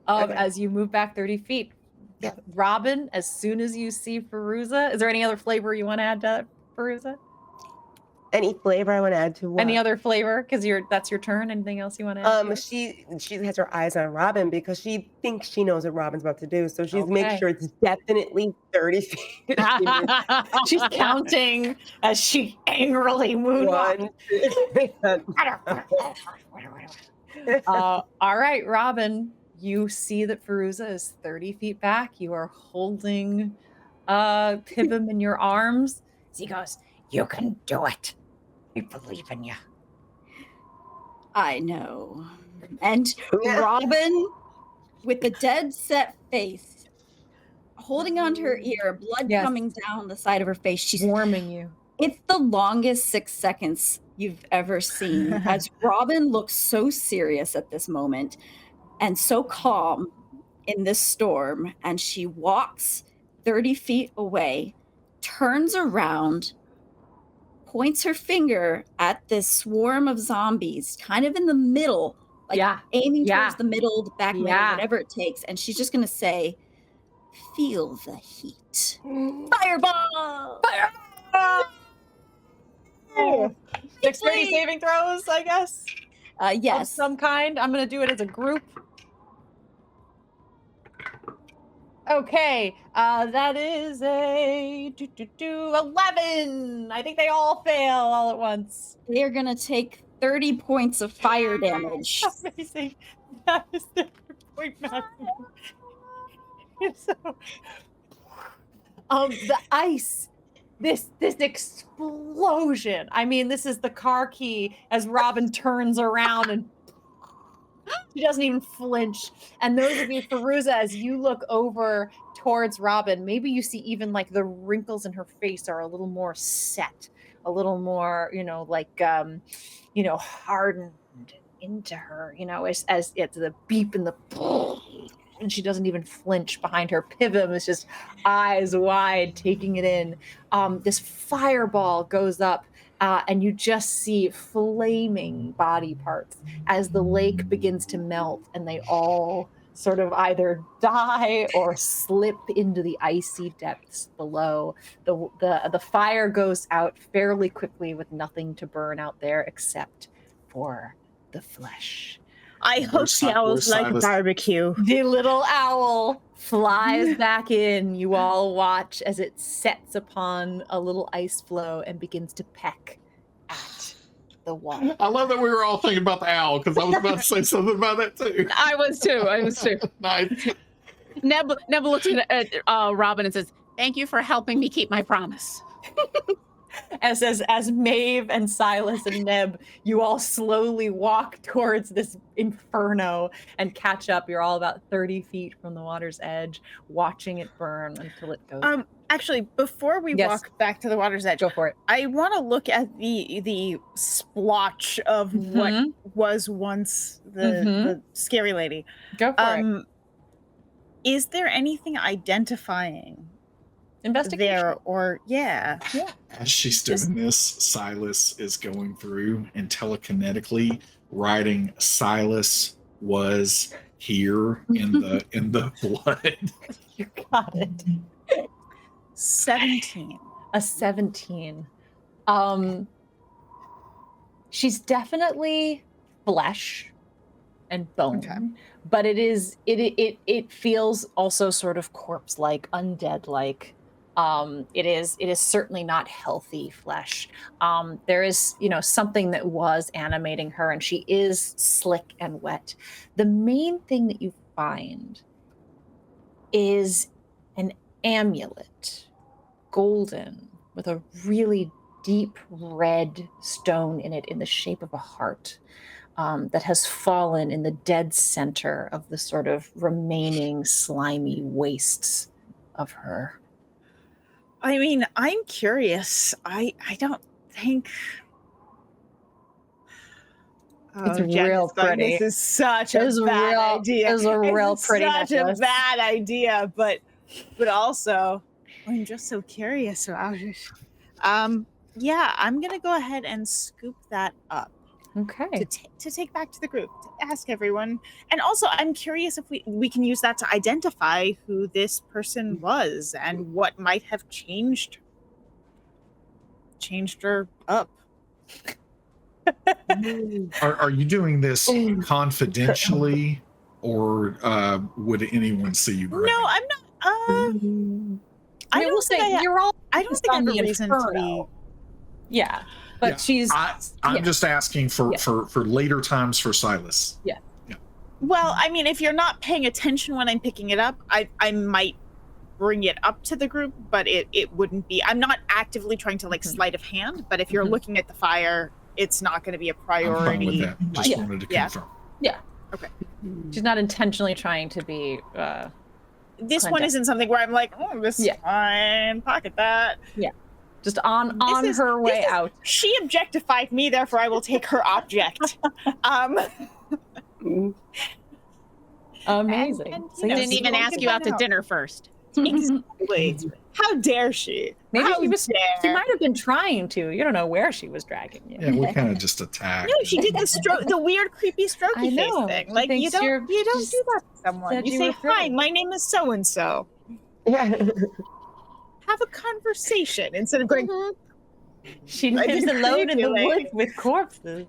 As you move back 30 feet. Yeah. Robin, as soon as you see Fairuza, is there any other flavor you want to add to Fairuza? Any flavor I want to add to what? Any other flavor? Because that's your turn. Anything else you want to add? She has her eyes on Robin because she thinks she knows what Robin's about to do. So she's making sure it's definitely 30 feet. She's counting as she angrily moonwalks. All right, Robin, you see that Fairuza is 30 feet back. You are holding Pivim in your arms. He goes, "You can do it. We believe in you." I know. And Robin, with a dead set face, holding onto her ear, blood coming down the side of her face, she's warming you. It's the longest 6 seconds you've ever seen, as Robin looks so serious at this moment and so calm in this storm. And she walks 30 feet away, turns around, points her finger at this swarm of zombies, kind of in the middle, like aiming towards the middle, the back middle, whatever it takes. And she's just going to say, "Feel the heat. Fireball! Fireball!" Dexterity saving throws, I guess? Yes. Of some kind. I'm going to do it as a group. Okay, that is a 11. I think they all fail all at once. They are going to take 30 points of fire damage. Amazing. That is their point maximum. So, the ice, this explosion. I mean, this is the car key as Robin turns around and she doesn't even flinch. And those of you, Fairuza, as you look over towards Robin, maybe you see even like the wrinkles in her face are a little more set, a little more, hardened into her, as it's the beep and the and she doesn't even flinch. Behind her, Pivum is just eyes wide, taking it in. This fireball goes up, and you just see flaming body parts as the lake begins to melt, and they all sort of either die or slip into the icy depths below. The fire goes out fairly quickly with nothing to burn out there except for the flesh. I hope the owls like barbecue. The little owl flies back in. You all watch as it sets upon a little ice floe and begins to peck at the water. I love that we were all thinking about the owl because I was about to say something about that too. I was too. Nice. Neb looks at Robin and says, "Thank you for helping me keep my promise." As Maeve and Silas and Neb, you all slowly walk towards this inferno and catch up. You're all about 30 feet from the water's edge, watching it burn until it goes. Actually, before we walk back to the water's edge, go for it. I want to look at the splotch of what was once the scary lady. Go for it. Is there anything identifying investigation there, or As she's doing this, Silas is going through and telekinetically writing Silas was here in the blood. You got it. 17. A 17. She's definitely flesh and bone, but it feels also sort of corpse-like, undead-like. It is certainly not healthy flesh. There is, something that was animating her, and she is slick and wet. The main thing that you find is an amulet, golden, with a really deep red stone in it in the shape of a heart, that has fallen in the dead center of the sort of remaining slimy wastes of her. I mean, I'm curious. I don't think it's real pretty. This is such a bad idea. It's a real pretty such necklace. A bad idea, but also I'm just so curious about it. Yeah, I'm gonna go ahead and scoop that up. Okay. To take back to the group, to ask everyone. And also, I'm curious if we can use that to identify who this person was and what might have changed her up. Are you doing this confidentially, or would anyone see you? No, I'm not. I don't think I have a reason to be. Yeah. But she's. I'm just asking for later times for Silas. Yeah. Well, I mean, if you're not paying attention when I'm picking it up, I might bring it up to the group, but it wouldn't be. I'm not actively trying to sleight of hand, but if you're looking at the fire, it's not going to be a priority. I'm fine with that. Just wanted to confirm. Yeah. Okay. She's not intentionally trying to be. This one isn't something where I'm like, oh, this is fine, pocket that. Yeah. Just on her way out. She objectified me, therefore I will take her object. Amazing. And, so didn't even ask you out to dinner first. Exactly. How dare she? Maybe she might have been trying to. You don't know where she was dragging you. Yeah, we kind of just attacked. No, she did the weird, creepy strokey face thing. Like you don't do that to someone. You say, "Hi, my name is so and so." Yeah. Have a conversation instead of going. She lives alone in the woods with corpses.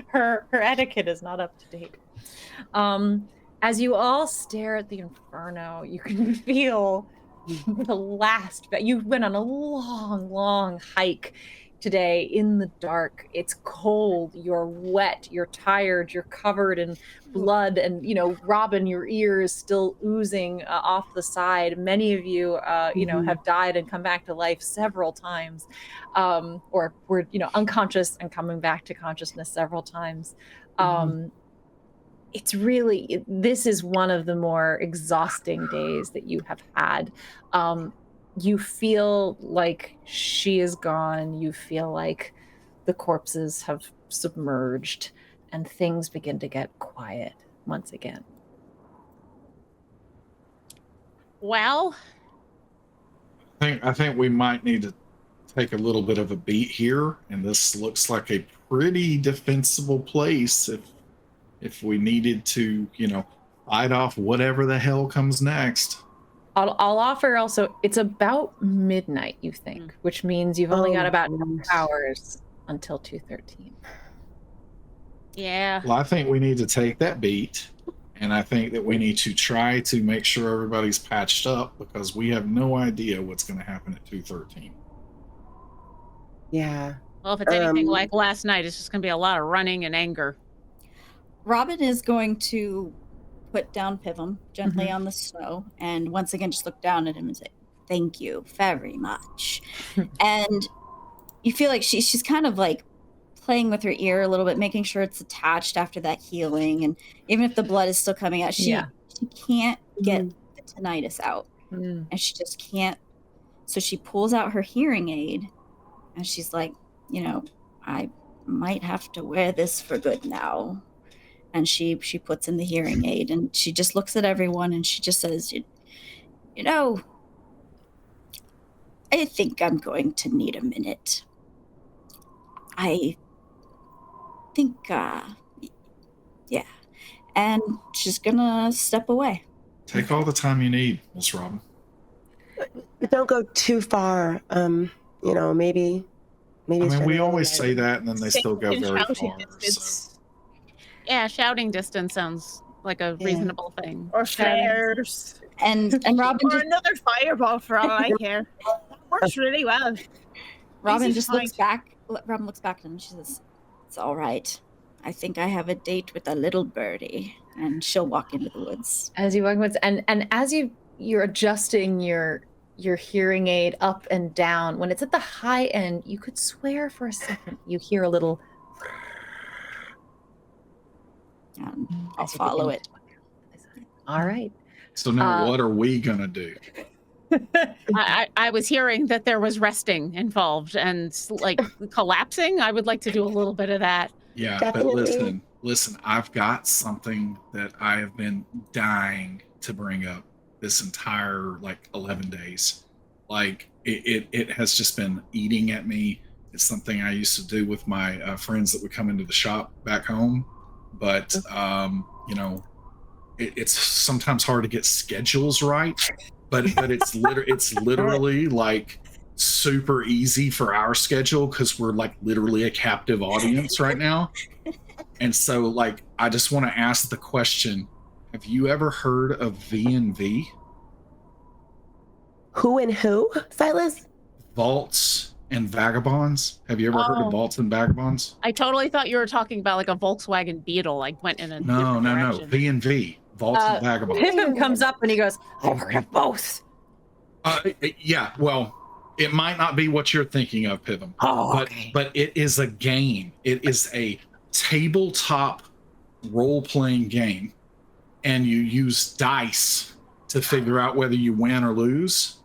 her etiquette is not up to date. As you all stare at the inferno, you can feel the last. You went on a long, long hike today in the dark. It's cold. You're wet. You're tired. You're covered in blood, and Robin, your ear is still oozing off the side. Many of you, have died and come back to life several times, or were unconscious and coming back to consciousness several times. It's really, this is one of the more exhausting days that you have had. You feel like she is gone. You feel like the corpses have submerged, and things begin to get quiet once again. Well, I think we might need to take a little bit of a beat here, and this looks like a pretty defensible place if we needed to, fight off whatever the hell comes next. I'll offer also, it's about midnight, you think, which means you've only got about 2 hours until 2:13. yeah. Well, I think we need to take that beat, and I think that we need to try to make sure everybody's patched up, because we have no idea what's going to happen at 2:13. Yeah. Well, if it's anything like last night, it's just going to be a lot of running and anger. Robin is going to put down Pivum gently on the snow and once again just look down at him and say, "Thank you very much." And you feel like she's kind of like playing with her ear a little bit, making sure it's attached after that healing. And even if the blood is still coming out, she can't get the tinnitus out. And she just can't. So she pulls out her hearing aid and she's like, I might have to wear this for good now. And she puts in the hearing aid and she just looks at everyone and she just says, I think I'm going to need a minute. I think, yeah. And she's gonna step away. Take all the time you need, Miss Robin. But don't go too far. Maybe. I mean, we always say that, and then they still go very far. So. Yeah, shouting distance sounds like a reasonable thing. Or flares. And Robin or another fireball for all I care. Works really well. Robin just looks back. Robin looks back at him and she says, "It's all right. I think I have a date with a little birdie." And she'll walk into the woods. As you walk in the woods, and as you're adjusting your hearing aid up and down, when it's at the high end, you could swear for a second you hear a little. I'll follow it. All right. So now what are we going to do? I was hearing that there was resting involved and like collapsing. I would like to do a little bit of that. Yeah, Definitely. but listen, I've got something that I have been dying to bring up this entire 11 days. Like it has just been eating at me. It's something I used to do with my friends that would come into the shop back home. But, it's sometimes hard to get schedules right, but it's literally like super easy for our schedule because we're literally a captive audience right now. And so I just want to ask the question, have you ever heard of V&V? Who and who, Silas? Vaults and Vagabonds. Have you ever heard of Vaults and Vagabonds? I totally thought you were talking about a Volkswagen Beetle. I went in a different direction. V&V. Vaults and Vagabonds. Pippin comes up and he goes, "I've heard of both." Yeah, well, it might not be what you're thinking of, Pivum. But it is a game. It is a tabletop role-playing game, and you use dice to figure out whether you win or lose.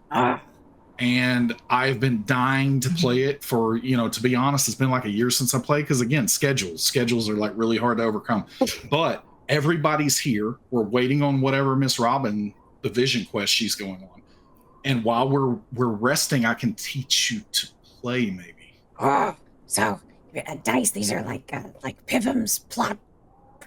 And I've been dying to play it for, to be honest, it's been a year since I played. Because again, schedules are really hard to overcome. But everybody's here. We're waiting on whatever Miss Robin, the vision quest she's going on. And while we're resting, I can teach you to play maybe. Oh, so dice. These are like Pivum's plot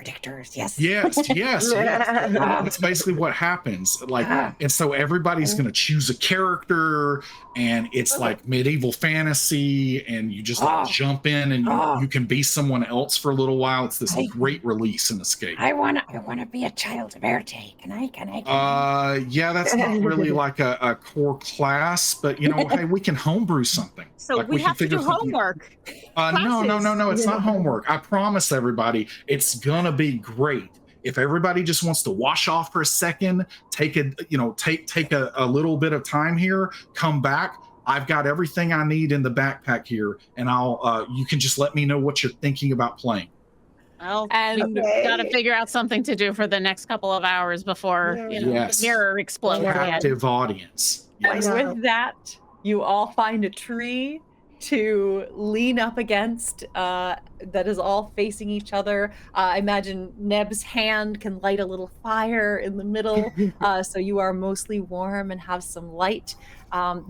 predictors. Yes. Yes. That's basically what happens. Like, and so everybody's going to choose a character, and it's like medieval fantasy, and you just like jump in, and you can be someone else for a little while. It's this great release and escape. I wanna be a child of Éarte. Can I? Yeah, that's not really like a core class, but you know, hey, we can homebrew something. So Like, we can have to do figure something- homework. No, it's not homework. I promise everybody, it's gonna be great. If everybody just wants to wash off for a second, take a little bit of time here, come back. I've got everything I need in the backpack here, and you can just let me know what you're thinking about playing. Well, And we gotta figure out something to do for the next couple of hours before Yes. the mirror explodes. Captive audience. And with that, you all find a tree to lean up against that is all facing each other. I imagine Neb's hand can light a little fire in the middle, so you are mostly warm and have some light.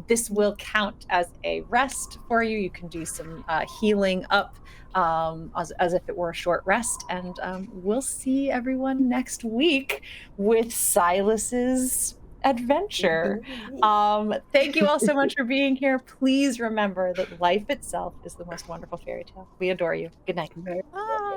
This will count as a rest for you. You can do some healing up as if it were a short rest. And we'll see everyone next week with Silas's adventure. Thank you all so much for being here. Please remember that life itself is the most wonderful fairy tale. We adore you. Good night. Bye.